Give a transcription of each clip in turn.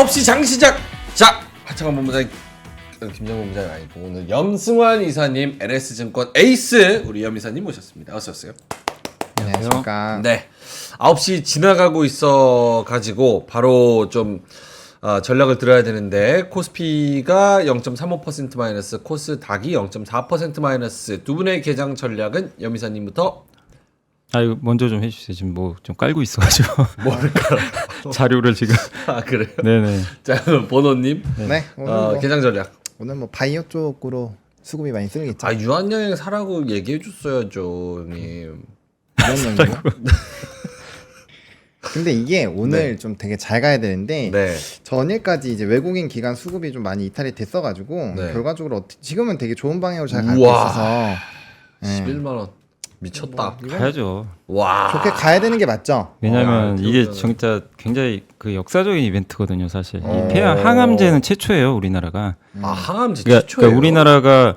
9시 장시작. 자, 하창원 본부장 김정은 본부장이 아니고 오늘 염승환 이사님, LS증권 에이스 우리 염 이사님 모셨습니다. 어서 오세요. 안녕하십니까. 네, 9시 지나가고 있어 가지고 바로 좀 전략을 들어야 되는데, 코스피가 0.35% 마이너스, 코스닥이 0.4% 마이너스. 두 분의 개장 전략은 염 이사님부터. 이거 먼저 좀 해주세요. 지금 뭐 좀 깔고 있어가지고. 뭘까? 자료를 지금. 아, 그래요? 네네. 자, 그럼 번호님. 네, 오늘 개장 전략. 오늘 뭐 바이오 쪽으로 수급이 많이 쓸리겠죠. 유한여행 사라고 얘기해 줬어야죠, 형님. 이런 영이고. 근데 이게 오늘 네. 좀 되게 잘 가야 되는데 네. 전일까지 이제 외국인 기관 수급이 좀 많이 이탈이 됐어가지고 네. 결과적으로 지금은 되게 좋은 방향으로 잘 가고 우와. 있어서 11만 원. 미쳤다. 가야죠. 와. 좋게 가야 되는 게 맞죠. 왜냐면 이게 그러면- 진짜 굉장히 그 역사적인 이벤트거든요, 사실. 어. 이 폐암 항암제는 최초예요, 우리나라가. 항암제 그러니까, 최초예요. 우리나라가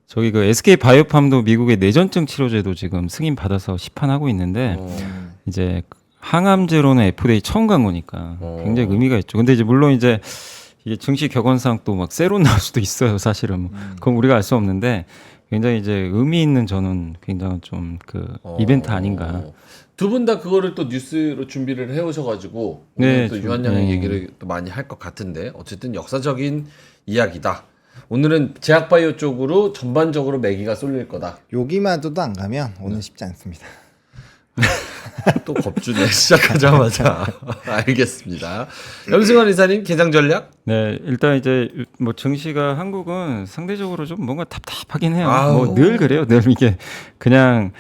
저기 그 SK 바이오팜도 미국의 뇌전증 치료제도 지금 승인 받아서 시판하고 있는데 이제 항암제로는 FDA 처음 간 거니까 굉장히 의미가 있죠. 근데 이제 물론 이제 이게 증시 격언상 또 막 세론 나올 수도 있어요, 사실은. 그건 우리가 알 수 없는데 굉장히 이제 의미 있는 저는 굉장히 좀 그 이벤트 아닌가. 두 분 다 그거를 또 뉴스로 준비를 해오셔가지고 네, 오늘 또 좀, 유한여행 네. 얘기를 또 많이 할 것 같은데, 어쨌든 역사적인 이야기다. 오늘은 제약바이오 쪽으로 전반적으로 매기가 쏠릴 거다. 여기마저도 안 가면 오늘 쉽지 않습니다. 또 겁주네. 시작하자마자. 알겠습니다. 염승환 이사님 개장 전략. 네, 일단 이제 뭐 증시가 한국은 상대적으로 좀 뭔가 답답하긴 해요. 아우. 뭐 늘 그래요. 늘 이게 그냥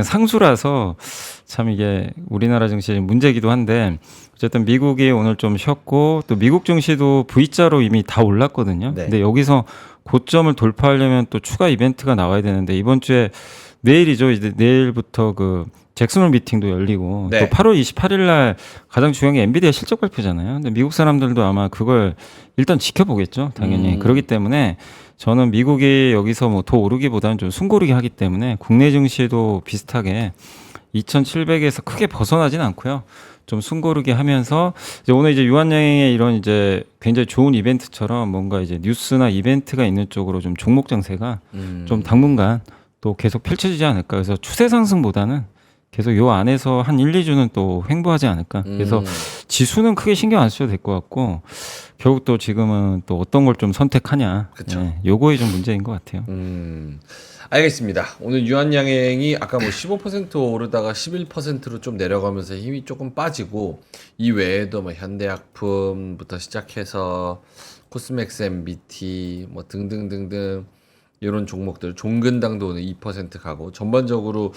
상수라서 참 이게 우리나라 증시 문제기도 한데, 어쨌든 미국이 오늘 좀 쉬었고 또 미국 증시도 V자로 이미 다 올랐거든요. 네. 근데 여기서 고점을 돌파하려면 또 추가 이벤트가 나와야 되는데, 이번 주에 내일이죠. 이제 내일부터 그 잭슨홀 미팅도 열리고 네. 또 8월 28일 날 가장 중요한 게 엔비디아 실적 발표잖아요. 근데 미국 사람들도 아마 그걸 일단 지켜보겠죠. 당연히. 그렇기 때문에 저는 미국이 여기서 뭐 더 오르기보다는 좀 숨고르기 하기 때문에 국내 증시도 비슷하게 2,700에서 크게 벗어나진 않고요. 좀 숨고르기 하면서 이제 오늘 이제 유한여행의 이런 이제 굉장히 좋은 이벤트처럼 뭔가 이제 뉴스나 이벤트가 있는 쪽으로 좀 종목 장세가 좀 당분간 또 계속 펼쳐지지 않을까. 그래서 추세 상승보다는 계속 요 안에서 한 1, 2주는 또 횡보하지 않을까. 그래서 지수는 크게 신경 안 써도 될 것 같고, 결국 또 지금은 또 어떤 걸 좀 선택하냐. 그쵸. 네, 요거에 좀 문제인 것 같아요. 알겠습니다. 오늘 유한양행이 아까 뭐 15% 오르다가 11%로 좀 내려가면서 힘이 조금 빠지고, 이 외에도 뭐 현대약품부터 시작해서 코스맥스 MBT 뭐 등등등등 이런 종목들, 종근당도 오늘 2% 가고, 전반적으로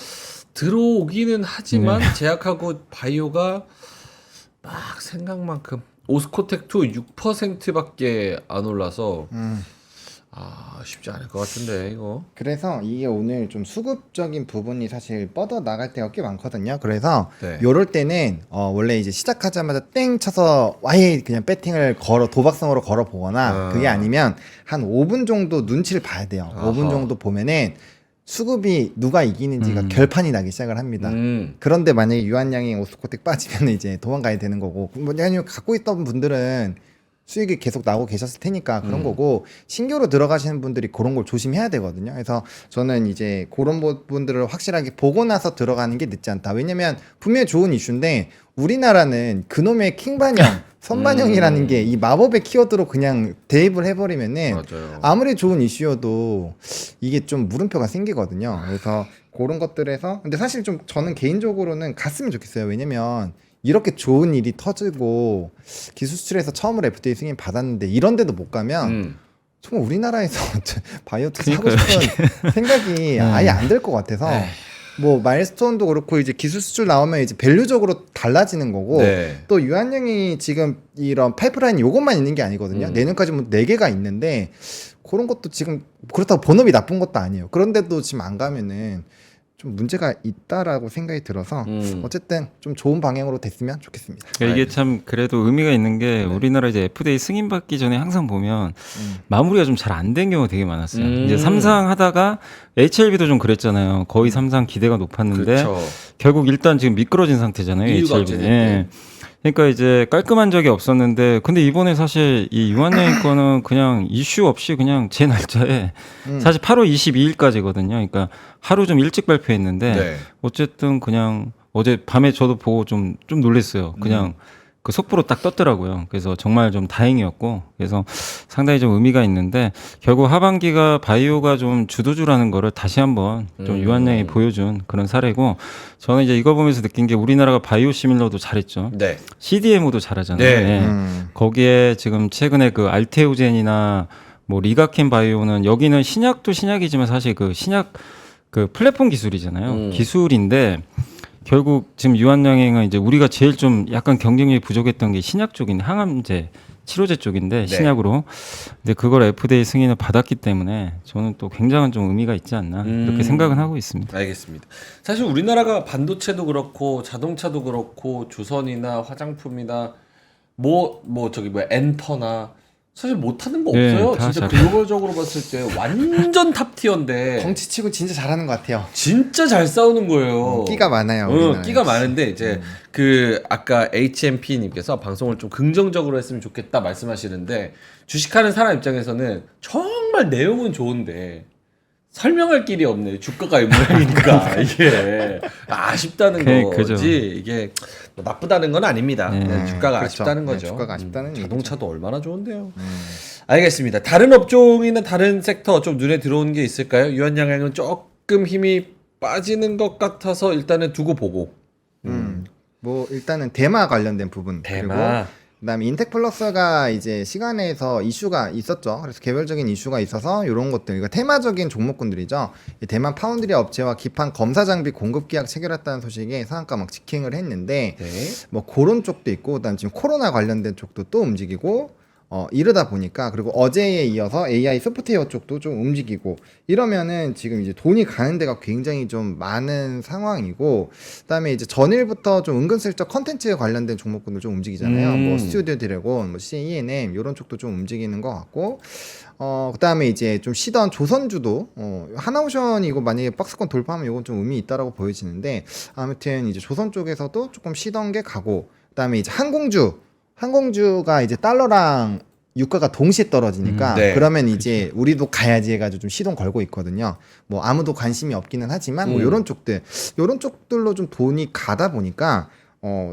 들어오기는 하지만 제약하고 바이오가 막 생각만큼, 오스코텍2 6%밖에 안 올라서 쉽지 않을 것 같은데 이거. 그래서 이게 오늘 좀 수급적인 부분이 사실 뻗어 나갈 때가 꽤 많거든요. 그래서 네. 요럴 때는 원래 이제 시작하자마자 땡 쳐서 아예 그냥 배팅을 도박성으로 걸어 보거나, 그게 아니면 한 5분 정도 눈치를 봐야 돼요. 아하. 5분 정도 보면은 수급이 누가 이기는지가 결판이 나기 시작을 합니다. 그런데 만약에 유한양이 오스코텍 빠지면 이제 도망가야 되는 거고, 뭐 아니면 갖고 있던 분들은 수익이 계속 나오고 계셨을 테니까 그런 거고, 신규로 들어가시는 분들이 그런 걸 조심해야 되거든요. 그래서 저는 이제 그런 부분들을 확실하게 보고 나서 들어가는 게 늦지 않다. 왜냐면 분명히 좋은 이슈인데 우리나라는 그놈의 킹반영, 선반영이라는 게 이 마법의 키워드로 그냥 대입을 해버리면은 맞아요. 아무리 좋은 이슈여도 이게 좀 물음표가 생기거든요. 그래서 그런 것들에서, 근데 사실 좀 저는 개인적으로는 갔으면 좋겠어요. 왜냐면 이렇게 좋은 일이 터지고 기술 수출에서 처음으로 FDA 승인 받았는데 이런 데도 못 가면 정말 우리나라에서 바이오 투자 하고 싶은 생각이 아예 안 들 것 같아서, 뭐 마일스톤도 그렇고 이제 기술 수출 나오면 이제 밸류적으로 달라지는 거고, 네. 또 유한영이 지금 이런 파이프라인 요것만 있는 게 아니거든요. 내년까지 뭐 4개가 있는데 그런 것도 지금 그렇다고 본업이 나쁜 것도 아니에요. 그런데도 지금 안 가면은 좀 문제가 있다라고 생각이 들어서 어쨌든 좀 좋은 방향으로 됐으면 좋겠습니다. 그러니까 이게 참 그래도 의미가 있는 게, 우리나라 이제 FDA 승인 받기 전에 항상 보면 마무리가 좀 잘 안 된 경우가 되게 많았어요. 이제 삼상 하다가 HLB도 좀 그랬잖아요. 거의 삼상 기대가 높았는데 그렇죠. 결국 일단 지금 미끄러진 상태잖아요. 이유가 HLB. 없지. 예. 그러니까 이제 깔끔한 적이 없었는데 근데 이번에 사실 이 유한여행 거는 그냥 이슈 없이 그냥 제 날짜에 사실 8월 22일까지거든요. 그러니까 하루 좀 일찍 발표했는데 네. 어쨌든 그냥 어제 밤에 저도 보고 좀 놀랐어요. 그냥 그 속보로 딱 떴더라고요. 그래서 정말 좀 다행이었고 그래서 상당히 좀 의미가 있는데 결국 하반기가 바이오가 좀 주도주라는 거를 다시 한번 좀 유한양이 보여준 그런 사례고 저는 이제 이거 보면서 느낀 게 우리나라가 바이오 시밀러도 잘했죠. 네. CDMO도 잘하잖아요. 네. 예. 거기에 지금 최근에 그 알테오젠이나 뭐 리가켄 바이오는 여기는 신약도 신약이지만 사실 그 신약 그 플랫폼 기술이잖아요. 기술인데 결국 지금 유한양행은 이제 우리가 제일 좀 약간 경쟁력이 부족했던 게 신약 쪽인 항암제 치료제 쪽인데 신약으로 근데 그걸 FDA 승인을 받았기 때문에 저는 또 굉장한 좀 의미가 있지 않나 이렇게 생각은 하고 있습니다. 알겠습니다. 사실 우리나라가 반도체도 그렇고 자동차도 그렇고 조선이나 화장품이나 뭐 저기 뭐 엔터나 사실 못하는 거 네, 없어요. 다 진짜 잘해요. 글로벌적으로 봤을 때 완전 탑티어인데 덩치치고 진짜 잘하는 것 같아요. 진짜 잘 싸우는 거예요. 끼가 많아요. 우리나라에. 끼가 많은데 이제 그 아까 HMP님께서 방송을 좀 긍정적으로 했으면 좋겠다 말씀하시는데 주식하는 사람 입장에서는 정말 내용은 좋은데 설명할 길이 없네. 주가가 이 모양이니까 이게 아쉽다는 그죠. 거지 이게 뭐 나쁘다는 건 아닙니다. 네. 그냥 주가가 그렇죠. 아쉽다는 네, 거죠. 주가가 아쉽다는 자동차도 얼마나 좋은데요. 알겠습니다. 다른 업종이나 다른 섹터 좀 눈에 들어오는 게 있을까요? 유한양행은 조금 힘이 빠지는 것 같아서 일단은 두고 보고. 뭐 일단은 대마 관련된 부분 대마. 그리고 그다음에 인텍플러스가 이제 시간에서 이슈가 있었죠. 그래서 개별적인 이슈가 있어서 이런 것들, 그러니까 테마적인 종목군들이죠. 이 대만 파운드리 업체와 기판 검사 장비 공급 계약 체결했다는 소식에 상한가 막 직행을 했는데 네. 뭐 그런 쪽도 있고, 그다음 지금 코로나 관련된 쪽도 또 움직이고. 이러다 보니까 그리고 어제에 이어서 AI 소프트웨어 쪽도 좀 움직이고 이러면은 지금 이제 돈이 가는 데가 굉장히 좀 많은 상황이고 그다음에 이제 전일부터 좀 은근슬쩍 컨텐츠에 관련된 종목군들 좀 움직이잖아요. 뭐 스튜디오 드래곤, 뭐 CENM 이런 쪽도 좀 움직이는 것 같고 그다음에 이제 좀 쉬던 조선주도 하나오션 이거 만약에 박스권 돌파하면 이건 좀 의미 있다라고 보여지는데 아무튼 이제 조선 쪽에서도 조금 쉬던 게 가고 그다음에 이제 항공주가 이제 달러랑 유가가 동시에 떨어지니까 네. 그러면 이제 우리도 가야지 해가지고 좀 시동 걸고 있거든요. 뭐 아무도 관심이 없기는 하지만 뭐 요런 쪽들로 좀 돈이 가다 보니까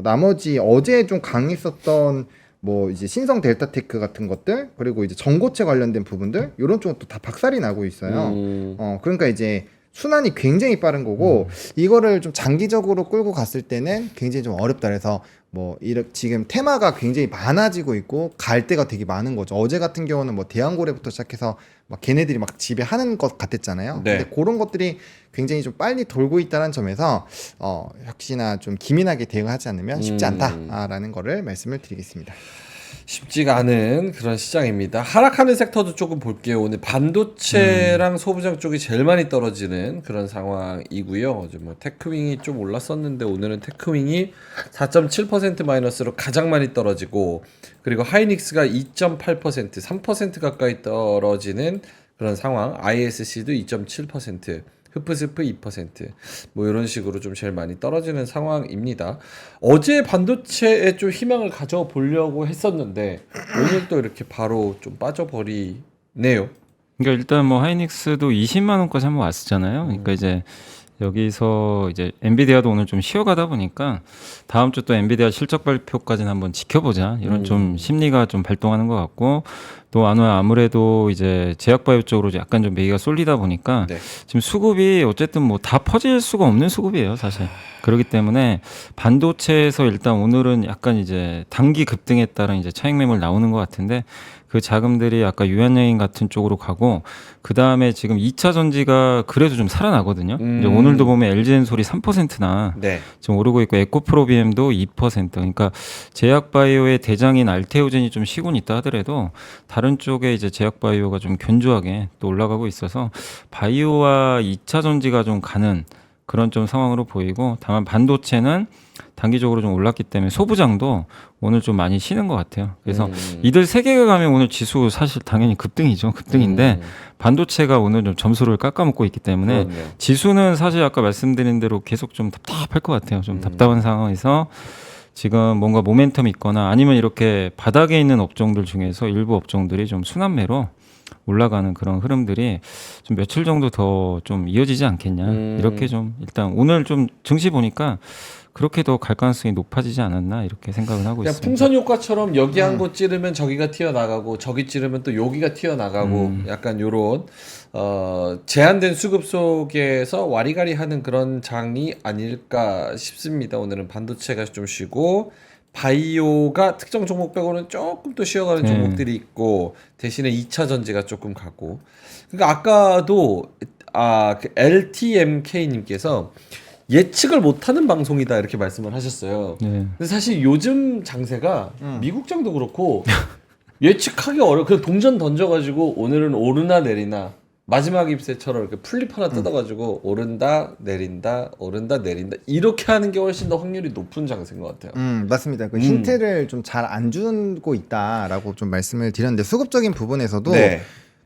나머지 어제 좀 강했었던 뭐 이제 신성 델타테크 같은 것들 그리고 이제 전고체 관련된 부분들 요런 쪽은 또 다 박살이 나고 있어요. 그러니까 이제 순환이 굉장히 빠른 거고 이거를 좀 장기적으로 끌고 갔을 때는 굉장히 좀 어렵다. 그래서 뭐 이렇게 지금 테마가 굉장히 많아지고 있고 갈 데가 되게 많은 거죠. 어제 같은 경우는 뭐 대왕고래부터 시작해서 막 걔네들이 막 지배하는 것 같았잖아요. 네. 근데 그런 것들이 굉장히 좀 빨리 돌고 있다는 점에서 역시나 좀 기민하게 대응하지 않으면 쉽지 않다라는 거를 말씀을 드리겠습니다. 쉽지가 않은 그런 시장입니다. 하락하는 섹터도 조금 볼게요. 오늘 반도체랑 소부장 쪽이 제일 많이 떨어지는 그런 상황이고요. 어제 뭐 테크윙이 좀 올랐었는데 오늘은 테크윙이 4.7% 마이너스로 가장 많이 떨어지고 그리고 하이닉스가 2.8% 3% 가까이 떨어지는 그런 상황. ISC도 2.7% 흡프스프 2%뭐 이런 식으로 좀 제일 많이 떨어지는 상황입니다. 어제 반도체에 좀 희망을 가져보려고 했었는데 오늘 또 이렇게 바로 좀 빠져버리네요. 그러니까 일단 뭐 하이닉스도 20만 원까지 한번 왔었잖아요. 그러니까 이제 여기서 이제 엔비디아도 오늘 좀 쉬어가다 보니까 다음 주 또 엔비디아 실적 발표까지는 한번 지켜보자 이런 좀 심리가 좀 발동하는 것 같고 또 아무래도 이제 제약바이오 쪽으로 약간 좀 매기가 쏠리다 보니까 네. 지금 수급이 어쨌든 뭐 다 퍼질 수가 없는 수급이에요 사실. 그렇기 때문에 반도체에서 일단 오늘은 약간 이제 단기 급등에 따른 이제 차익 매물 나오는 것 같은데 그 자금들이 아까 유한여행 같은 쪽으로 가고 그 다음에 지금 2차 전지가 그래도 좀 살아나거든요. 이제 오늘도 보면 LG엔솔이 3%나 네. 지금 오르고 있고 에코프로비엠도 2%. 그러니까 제약바이오의 대장인 알테오젠이 좀 쉬곤 있다 하더라도 다른 쪽에 이제 제약바이오가 좀 견조하게 또 올라가고 있어서 바이오와 2차 전지가 좀 가는 그런 좀 상황으로 보이고 다만 반도체는 단기적으로 좀 올랐기 때문에 소부장도 오늘 좀 많이 쉬는 것 같아요. 그래서 이들 세 개가 가면 오늘 지수 사실 당연히 급등이죠. 급등인데 반도체가 오늘 좀 점수를 깎아먹고 있기 때문에 그렇네요. 지수는 사실 아까 말씀드린 대로 계속 좀 답답할 것 같아요. 좀 답답한 상황에서 지금 뭔가 모멘텀이 있거나 아니면 이렇게 바닥에 있는 업종들 중에서 일부 업종들이 좀 순환매로 올라가는 그런 흐름들이 좀 며칠 정도 더 좀 이어지지 않겠냐. 이렇게 좀 일단 오늘 좀 증시 보니까 그렇게 더 갈 가능성이 높아지지 않았나 이렇게 생각을 하고 그냥 있습니다. 풍선 효과처럼 여기 한 곳 찌르면 저기가 튀어나가고 저기 찌르면 또 여기가 튀어나가고 약간 요런 제한된 수급 속에서 와리가리하는 그런 장이 아닐까 싶습니다. 오늘은 반도체가 좀 쉬고 바이오가 특정 종목 빼고는 조금 또 쉬어가는 종목들이 있고 대신에 2차 전지가 조금 가고 그러니까 아까도 그 LTMK님께서 예측을 못하는 방송이다 이렇게 말씀을 하셨어요. 네. 근데 사실 요즘 장세가 미국장도 그렇고 예측하기 어려워. 그냥 동전 던져가지고 오늘은 오르나 내리나 마지막 ip새처럼 이렇게 플립 하나 뜯어가지고 오른다 내린다 오른다 내린다 이렇게 하는 게 훨씬 더 확률이 높은 장세인 것 같아요. 맞습니다. 그 힌트를 좀 잘 안 주고 있다라고 좀 말씀을 드렸는데 수급적인 부분에서도 네.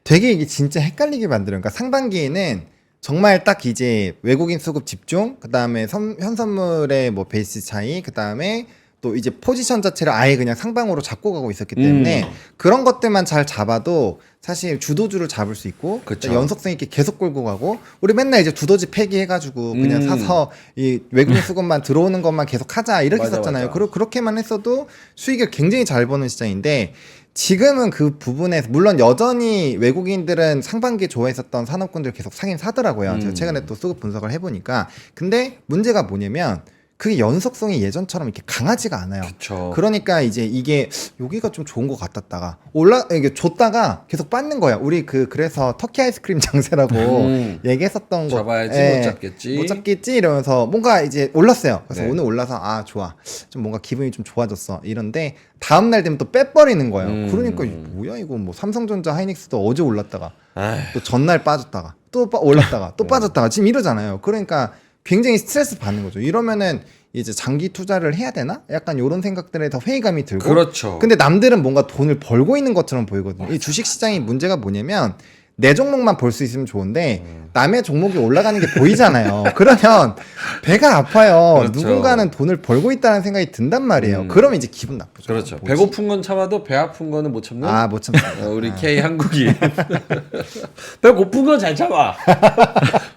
되게 이게 진짜 헷갈리게 만들어요. 그러니까 상반기에는 정말 딱 이제 외국인 수급 집중, 그 다음에 현선물의 뭐 베이스 차이, 그 다음에 또 이제 포지션 자체를 아예 그냥 상방으로 잡고 가고 있었기 때문에 그런 것들만 잘 잡아도 사실 주도주를 잡을 수 있고 그쵸. 연속성 있게 계속 끌고 가고 우리 맨날 이제 두더지 폐기해가지고 그냥 사서 이 외국인 수급만 들어오는 것만 계속 하자 이렇게 맞아, 했었잖아요. 맞아. 그리고 그렇게만 했어도 수익을 굉장히 잘 버는 시장인데 지금은 그 부분에서 물론 여전히 외국인들은 상반기에 좋아했었던 산업군들 계속 사긴 사더라고요. 제가 최근에 또 수급 분석을 해보니까 근데 문제가 뭐냐면 그게 연속성이 예전처럼 이렇게 강하지가 않아요. 그쵸. 그러니까 이제 이게 여기가 좀 좋은 것 같았다가 이게 줬다가 계속 빠는 거야. 우리 그래서 터키 아이스크림 장세라고 얘기했었던 거 잡아야지 예, 못 잡겠지. 못 잡겠지 이러면서 뭔가 이제 올랐어요. 그래서 네. 오늘 올라서 아 좋아 좀 뭔가 기분이 좀 좋아졌어 이런데 다음 날 되면 또 빼버리는 거예요. 그러니까 이거 뭐야 이거 뭐 삼성전자 하이닉스도 어제 올랐다가 아휴. 또 전날 빠졌다가 또 올랐다가 또 빠졌다가 지금 이러잖아요. 그러니까 굉장히 스트레스 받는 거죠. 이러면은 이제 장기 투자를 해야 되나? 약간 이런 생각들에 더 회의감이 들고. 그렇죠. 근데 남들은 뭔가 돈을 벌고 있는 것처럼 보이거든요. 이 주식 시장이 문제가 뭐냐면 내 종목만 볼 수 있으면 좋은데 남의 종목이 올라가는 게 보이잖아요. 그러면 배가 아파요. 그렇죠. 누군가는 돈을 벌고 있다는 생각이 든단 말이에요. 그러면 이제 기분 나쁘죠. 그렇죠. 뭐지? 배고픈 건 참아도 배 아픈 거는 못 참는. 아, 못 참다. 우리 K 한국이 배고픈 건 잘 참아.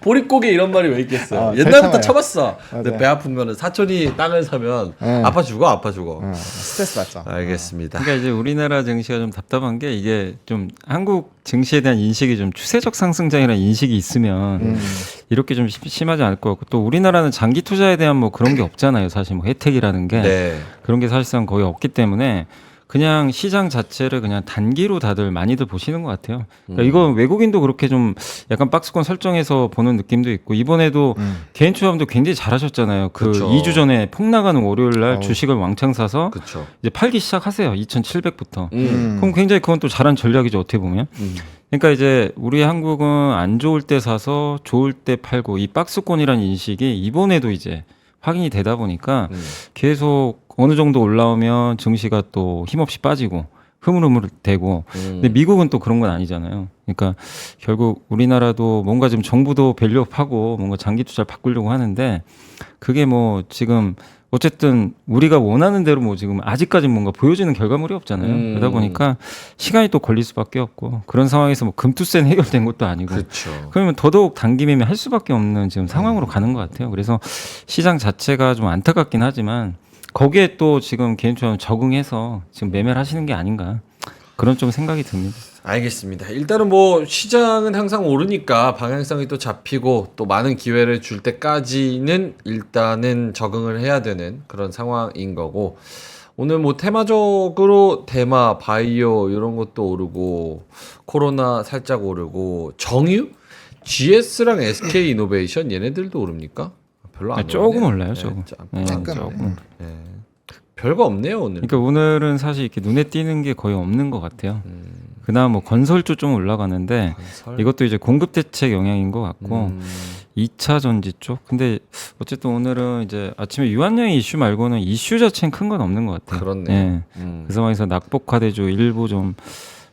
보릿고개 이런 말이 왜 있겠어요? 잘 옛날부터 참아요. 참았어. 근데 맞아요. 배 아픈 거는 사촌이 땅을 사면 아파 죽어. 스트레스 받죠. 알겠습니다. 그러니까 이제 우리나라 증시가 좀 답답한 게 이게 좀 한국 증시에 대한 인식이 좀 추세적 상승장이라는 인식이 있으면 이렇게 좀 심하지 않을 것 같고 또 우리나라는 장기 투자에 대한 뭐 그런 게 없잖아요. 사실 뭐 혜택이라는 게 네. 그런 게 사실상 거의 없기 때문에 그냥 시장 자체를 그냥 단기로 다들 많이들 보시는 것 같아요. 그러니까 이거 외국인도 그렇게 좀 약간 박스권 설정해서 보는 느낌도 있고 이번에도 개인 투자분도 굉장히 잘하셨잖아요. 그 그쵸. 2주 전에 폭 나가는 월요일 날 어우. 주식을 왕창 사서 그렇죠. 이제 팔기 시작하세요. 2,700부터. 그럼 굉장히 그건 또 잘한 전략이죠. 어떻게 보면. 그러니까 이제 우리 한국은 안 좋을 때 사서 좋을 때 팔고 이 박스권이라는 인식이 이번에도 이제 확인이 되다 보니까 계속 어느 정도 올라오면 증시가 또 힘없이 빠지고 흐물흐물되고 근데 미국은 또 그런 건 아니잖아요. 그러니까 결국 우리나라도 뭔가 지금 정부도 밸류업하고 뭔가 장기 투자를 바꾸려고 하는데 그게 뭐 지금 어쨌든 우리가 원하는 대로 뭐 지금 아직까지 뭔가 보여지는 결과물이 없잖아요. 그러다 보니까 시간이 또 걸릴 수밖에 없고 그런 상황에서 뭐 금투센 해결된 것도 아니고 그렇죠. 그러면 더더욱 단기 매매 할 수밖에 없는 지금 상황으로 가는 것 같아요. 그래서 시장 자체가 좀 안타깝긴 하지만 거기에 또 지금 개인 투자는 적응해서 지금 매매를 하시는 게 아닌가 그런 좀 생각이 듭니다. 알겠습니다. 일단은 뭐 시장은 항상 오르니까 방향성이 또 잡히고 또 많은 기회를 줄 때까지는 일단은 적응을 해야 되는 그런 상황인 거고 오늘 뭐 테마적으로 대마, 바이오 이런 것도 오르고 코로나 살짝 오르고 정유, GS랑 SK 이노베이션 얘네들도 오릅니까? 별로 안 조금 오르네요. 올라요, 조금. 네, 잠깐. 조금. 별거 없네요 오늘. 그러니까 오늘은 사실 이렇게 눈에 띄는 게 거의 없는 것 같아요. 그나마 뭐 건설주 좀 올라가는데 건설? 이것도 이제 공급 대책 영향인 것 같고 2차 전지 쪽. 근데 어쨌든 오늘은 이제 아침에 유한양의 이슈 말고는 이슈 자체는 큰 건 없는 것 같아요. 그렇네. 예. 그 상황에서 낙폭화대주 일부 좀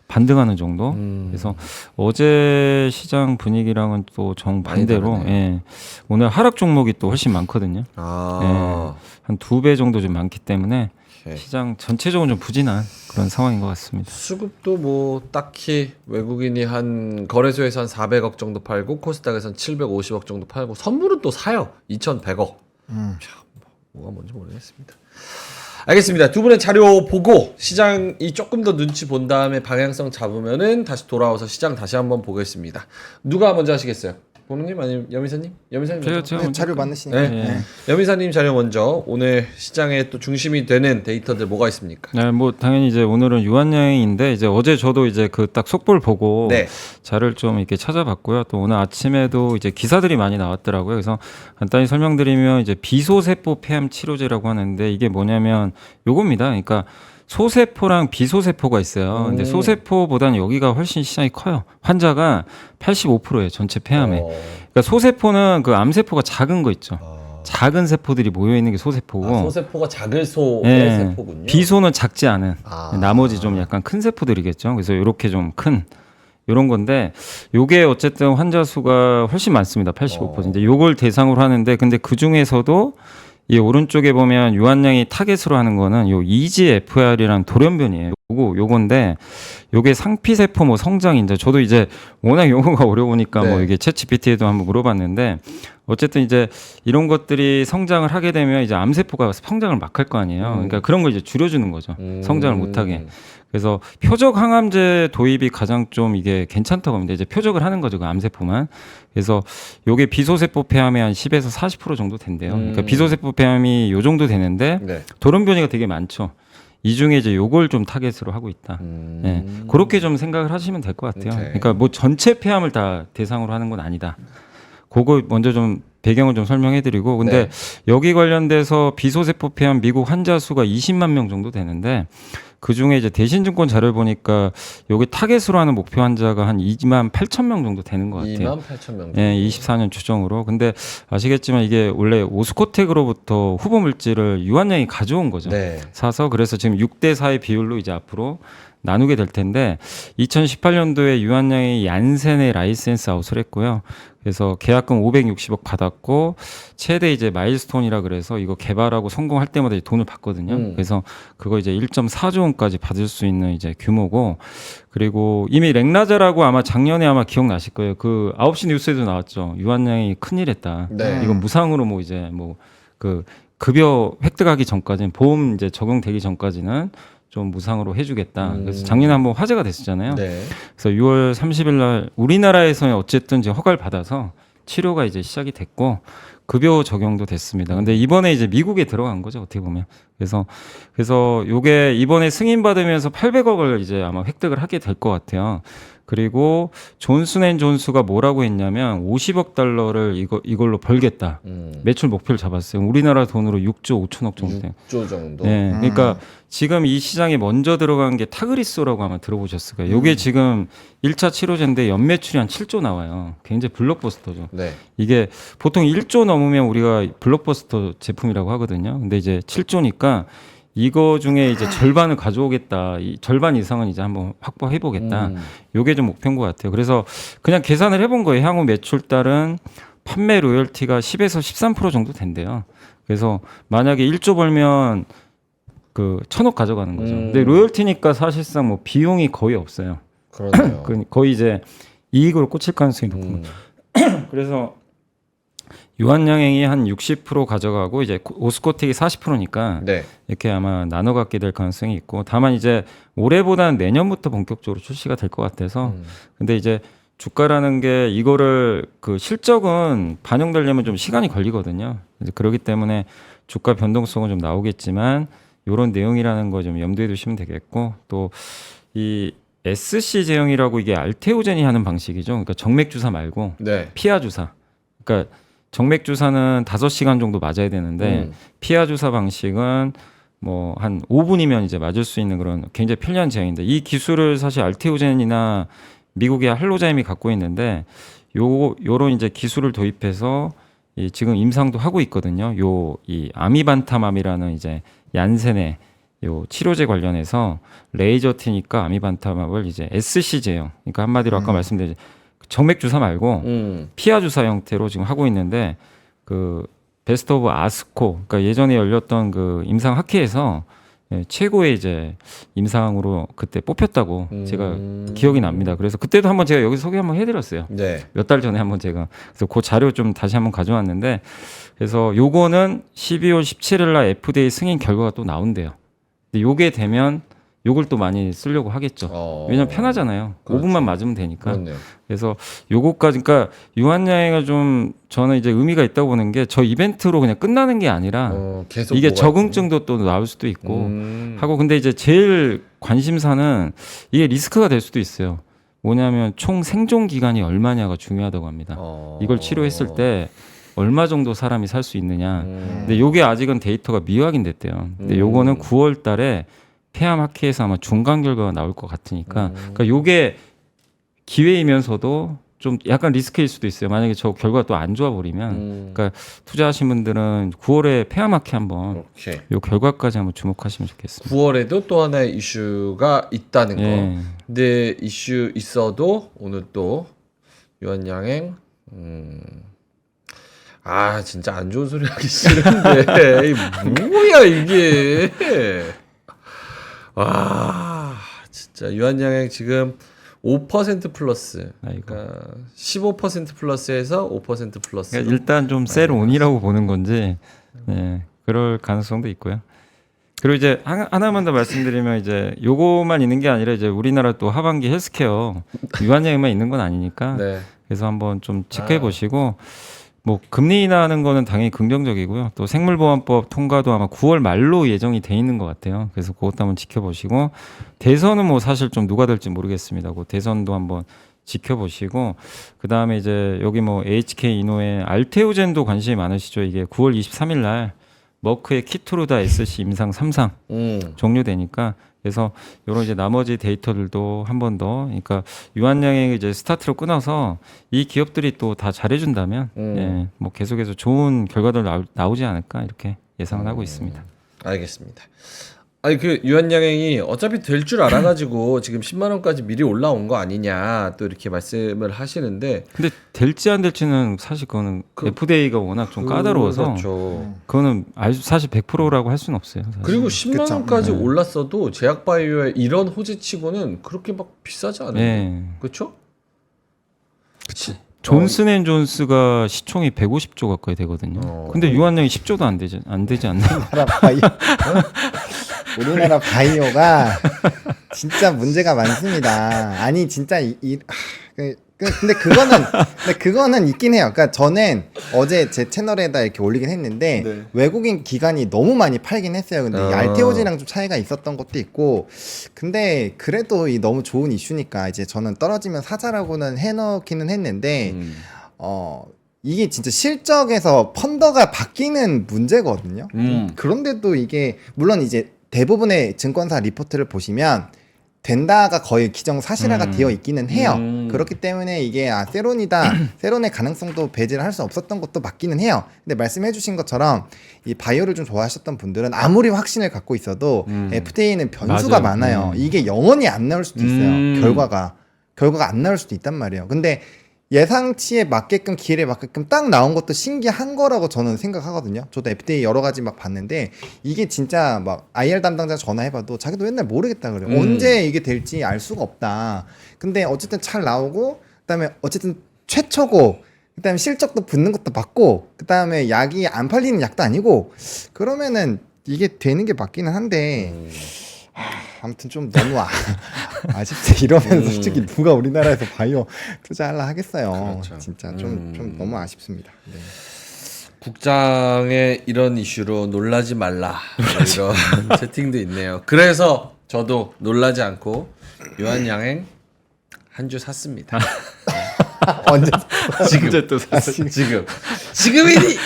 반등하는 정도. 그래서 어제 시장 분위기랑은 또 정반대로 많이 다르네요. 예. 오늘 하락 종목이 또 훨씬 많거든요. 아. 한 2배 정도 좀 많기 때문에 오케이. 시장 전체적으로 좀 부진한 그런 상황인 것 같습니다. 수급도 뭐 딱히 외국인이 한 거래소에서 한 400억 정도 팔고 코스닥에서는 750억 정도 팔고 선물은 또 사요. 2,100억. 참, 뭐가 뭔지 모르겠습니다. 알겠습니다. 두 분의 자료 보고 시장이 조금 더 눈치 본 다음에 방향성 잡으면은 다시 돌아와서 시장 다시 한번 보겠습니다. 누가 먼저 하시겠어요? 보노님 아니면 여미사님? 여미사님 먼저. 제가 네, 먼저 자료 많으시니까. 네. 네. 여미사님 자료 먼저. 오늘 시장의 또 중심이 되는 데이터들 뭐가 있습니까? 네, 뭐 당연히 이제 오늘은 유한양인데 이제 어제 저도 이제 그 딱 속보를 보고 네. 자료를 좀 이렇게 찾아봤고요. 또 오늘 아침에도 이제 기사들이 많이 나왔더라고요. 그래서 간단히 설명드리면 이제 비소세포 폐암 치료제라고 하는데 이게 뭐냐면 요겁니다. 그러니까 소세포랑 비소세포가 있어요. 근데 소세포보다는 여기가 훨씬 시장이 커요. 환자가 85%예요. 전체 폐암에. 그러니까 소세포는 그 암세포가 작은 거 있죠. 작은 세포들이 모여 있는 게 소세포고. 소세포가 작을 소의 예, 세포군요. 비소는 작지 않은. 아. 나머지 좀 약간 큰 세포들이겠죠. 그래서 이렇게 좀 큰 요런 건데 요게 어쨌든 환자 수가 훨씬 많습니다. 85%. 요걸 대상으로 하는데 근데 그 중에서도 이 오른쪽에 보면 유한양이 타겟으로 하는 거는 요 EGFR이라는 돌연변이에요. 요건데 요게 상피세포 뭐 성장인자 저도 이제 워낙 용어가 어려우니까 네. 뭐 이게 챗GPT에도 한번 물어봤는데 어쨌든 이제 이런 것들이 성장을 하게 되면 이제 암세포가 성장을 막 할 거 아니에요. 그러니까 그런 걸 이제 줄여주는 거죠. 성장을 못하게. 그래서 표적 항암제 도입이 가장 좀 이게 괜찮다고 합니다. 이제 표적을 하는 거죠, 그 암세포만. 그래서 요게 비소세포 폐암의 한 10에서 40% 정도 된대요. 그러니까 비소세포 폐암이 요 정도 되는데 네. 돌연변이가 되게 많죠. 이 중에 이제 요걸 좀 타겟으로 하고 있다. 예. 그렇게 좀 생각을 하시면 될 것 같아요. 오케이. 그러니까 뭐 전체 폐암을 다 대상으로 하는 건 아니다. 그거 먼저 좀 배경을 좀 설명해드리고 근데 여기 관련돼서 비소세포 폐암 미국 환자 수가 20만 명 정도 되는데 그 중에 이제 대신증권 자료를 보니까 여기 타겟으로 하는 목표 환자가 한 2만 8천 명 정도 되는 것 같아요. 28,000명. 예, 24년 추정으로. 근데 아시겠지만 이게 원래 오스코텍으로부터 후보 물질을 유한양이 가져온 거죠. 네. 사서 그래서 지금 6대 4의 비율로 이제 앞으로 나누게 될 텐데 2018년도에 유한양이 얀센의 라이센스 아웃을 했고요. 그래서 계약금 560억 받았고 최대 이제 마일스톤이라 그래서 이거 개발하고 성공할 때마다 이제 돈을 받거든요. 그래서 그거 이제 1.4조 원까지 받을 수 있는 이제 규모고 그리고 이미 렉나자라고 아마 작년에 아마 기억나실 거예요. 그 9시 뉴스에도 나왔죠. 유한양이 큰일했다. 네. 이건 무상으로 뭐 이제 뭐 그 급여 획득하기 전까지는 보험 이제 적용되기 전까지는 좀 무상으로 해주겠다. 그래서 작년에 한번 화제가 됐었잖아요. 네. 그래서 6월 30일 날 우리나라에서는 어쨌든 이제 허가를 받아서 치료가 이제 시작이 됐고 급여 적용도 됐습니다. 근데 이번에 이제 미국에 들어간 거죠. 어떻게 보면. 그래서 요게 이번에 승인 받으면서 800억을 이제 아마 획득을 하게 될 것 같아요. 그리고 존슨앤존스가 뭐라고 했냐면 50억 달러를 이걸로 벌겠다. 매출 목표를 잡았어요. 우리나라 돈으로 6조 5천억 정도 돼요. 6조 정도. 네, 그러니까 지금 이 시장에 먼저 들어간 게 타그리소라고 아마 들어보셨을 거예요. 이게 지금 1차 치료제인데 연매출이 한 7조 나와요. 굉장히 블록버스터죠. 네. 이게 보통 1조 넘으면 우리가 블록버스터 제품이라고 하거든요. 근데 이제 7조니까 이거 중에 이제 절반을 가져오겠다. 이 절반 이상은 이제 한번 확보해 보겠다. 요게 좀 목표인 것 같아요. 그래서 그냥 계산을 해본 거예요. 향후 매출 달은 판매 로열티가 10에서 13% 정도 된대요. 그래서 만약에 1조 벌면 그 1,000억 가져가는 거죠. 근데 로열티니까 사실상 뭐 비용이 거의 없어요. 그러네요. 거의 이제 이익으로 꽂힐 가능성이 높은 거예요. 그래서 유한양행이 한 60% 가져가고 이제 오스코텍이 40%니까 네. 이렇게 아마 나눠 갖게 될 가능성이 있고 다만 이제 올해보다는 내년부터 본격적으로 출시가 될 것 같아서 근데 이제 주가라는 게 이거를 그 실적은 반영되려면 좀 시간이 걸리거든요. 이제 그렇기 때문에 주가 변동성은 좀 나오겠지만 이런 내용이라는 거 좀 염두에 두시면 되겠고 또 이 SC 제형이라고 이게 알테오젠이 하는 방식이죠. 그러니까 정맥 주사 말고 네. 피하 주사. 그러니까 정맥 주사는 5시간 정도 맞아야 되는데 피하 주사 방식은 뭐 한 5분이면 이제 맞을 수 있는 그런 굉장히 편리한 제형인데 이 기술을 사실 알테오젠이나 미국의 할로자임이 갖고 있는데 요런 이제 기술을 도입해서 지금 임상도 하고 있거든요. 이 아미반타맘이라는 이제 얀센의 요 치료제 관련해서 레이저 트니까 아미반타맘을 이제 SC제형. 그러니까 한마디로 아까 말씀드린 정맥 주사 말고 피하 주사 형태로 지금 하고 있는데 그 베스트 오브 아스코, 그러니까 예전에 열렸던 그 임상 학회에서 최고의 이제 임상으로 그때 뽑혔다고 제가 기억이 납니다. 그래서 그때도 한번 제가 여기서 소개 한번 해드렸어요. 네. 몇 달 전에 한번 제가 그래서 그 자료 좀 다시 한번 가져왔는데 그래서 요거는 12월 17일 날 FDA 승인 결과가 또 나온대요. 근데 요게 되면 요걸 또 많이 쓰려고 하겠죠. 왜냐면 편하잖아요. 그렇죠. 5분만 맞으면 되니까. 그렇네요. 그래서 요거까지 그러니까 유한양해가 좀 저는 이제 의미가 있다고 보는 게 저 이벤트로 그냥 끝나는 게 아니라 계속 이게 뭐가 적응증도 또 나올 수도 있고 하고 근데 이제 제일 관심사는 이게 리스크가 될 수도 있어요. 뭐냐면 총 생존 기간이 얼마냐가 중요하다고 합니다. 이걸 치료했을 때 얼마 정도 사람이 살 수 있느냐. 근데 요게 아직은 데이터가 미확인 됐대요. 근데 요거는 9월 달에 폐암 학회에서 아마 중간 결과가 나올 것 같으니까 그러니까 요게 기회이면서도 좀 약간 리스크일 수도 있어요. 만약에 저 결과가 또 안 좋아 버리면 그러니까 투자하신 분들은 9월에 폐암 학회 한번 오케이. 요 결과까지 한번 주목하시면 좋겠습니다. 9월에도 또 하나의 이슈가 있다는 거. 예. 근데 이슈 있어도 오늘 또 유한양행 진짜 안 좋은 소리 하기 싫은데 이 뭐야 이게. 와 진짜 유한양행 지금 5% 플러스. 그러니까 15% 플러스에서 5% 플러스. 그러니까 일단 좀 셀온이라고 보는 건지 그럴 가능성도 있고요. 그리고 이제 하나만 더 말씀드리면 이제 요거만 있는 게 아니라 이제 우리나라 또 하반기 헬스케어 유한양행만 있는 건 아니니까 네. 그래서 한번 좀 체크해 보시고 뭐 금리 인하하는 거는 당연히 긍정적이고요. 또 생물보안법 통과도 아마 9월 말로 예정이 돼 있는 것 같아요. 그래서 그것도 한번 지켜보시고 대선은 뭐 사실 좀 누가 될지 모르겠습니다. 그 대선도 한번 지켜보시고 그 다음에 이제 여기 뭐 HK 이노의 알테오젠도 관심이 많으시죠. 이게 9월 23일 날 머크의 키트루다 SC 임상 3상 종료되니까 그래서 요런 이제 나머지 데이터들도 한 번 더 그러니까 유한양행 이제 스타트로 끊어서 이 기업들이 또 다 잘해준다면 뭐 계속해서 좋은 결과들 나오지 않을까 이렇게 예상을 하고 있습니다. 알겠습니다. 아니 그 유한양행이 어차피 될 줄 알아가지고 지금 10만 원까지 미리 올라온 거 아니냐 또 이렇게 말씀을 하시는데 근데 될지 안 될지는 사실 그거는 FDA가 워낙 좀 까다로워서 그렇죠. 그거는 사실 100%라고 할 수는 없어요. 사실. 그리고 10만 그쵸. 원까지 올랐어도 제약바이오의 이런 호재치고는 그렇게 막 비싸지 않아요. 네. 그렇죠? 존슨앤존스가 시총이 150조 가까이 되거든요. 근데 유한양이 10조도 안 되지 않나요? 우리나라 바이오, 우리나라 바이오가 진짜 문제가 많습니다. 아니 진짜 근데 그거는 있긴 해요. 그러니까 저는 어제 제 채널에다 이렇게 올리긴 했는데 네. 외국인 기관이 너무 많이 팔긴 했어요. 근데 이 알테오지랑 좀 차이가 있었던 것도 있고, 근데 그래도 이 너무 좋은 이슈니까 이제 저는 떨어지면 사자라고는 해놓기는 했는데 이게 진짜 실적에서 펀더가 바뀌는 문제거든요. 그런데도 이게 물론 이제 대부분의 증권사 리포트를 보시면 된다가 거의 기정사실화가 되어 있기는 해요. 그렇기 때문에 이게 세론이다, 세론의 가능성도 배제를 할 수 없었던 것도 맞기는 해요. 근데 말씀해주신 것처럼 이 바이오를 좀 좋아하셨던 분들은 아무리 확신을 갖고 있어도 FDA는 변수가 맞아요. 많아요. 이게 영원히 안 나올 수도 있어요. 결과가 안 나올 수도 있단 말이에요. 근데 예상치에 맞게끔 기회에 맞게끔 딱 나온 것도 신기한 거라고 저는 생각하거든요. 저도 FDA 여러 가지 막 봤는데 이게 진짜 막 IR 담당자 전화해봐도 자기도 맨날 모르겠다 그래요. 언제 이게 될지 알 수가 없다. 근데 어쨌든 잘 나오고 그다음에 어쨌든 최초고 그다음에 실적도 붙는 것도 맞고 그다음에 약이 안 팔리는 약도 아니고 그러면은 이게 되는 게 맞기는 한데 아무튼 좀 너무 아쉽지. 이러면 솔직히 누가 우리나라에서 바이오 투자하려 하겠어요. 그렇죠. 진짜 좀 너무 아쉽습니다. 네. 국장의 이런 이슈로 놀라지 말라 이런 채팅도 있네요. 그래서 저도 놀라지 않고 유한양행 한 주 샀습니다. 언제 지금 또 샀어? 지금이니.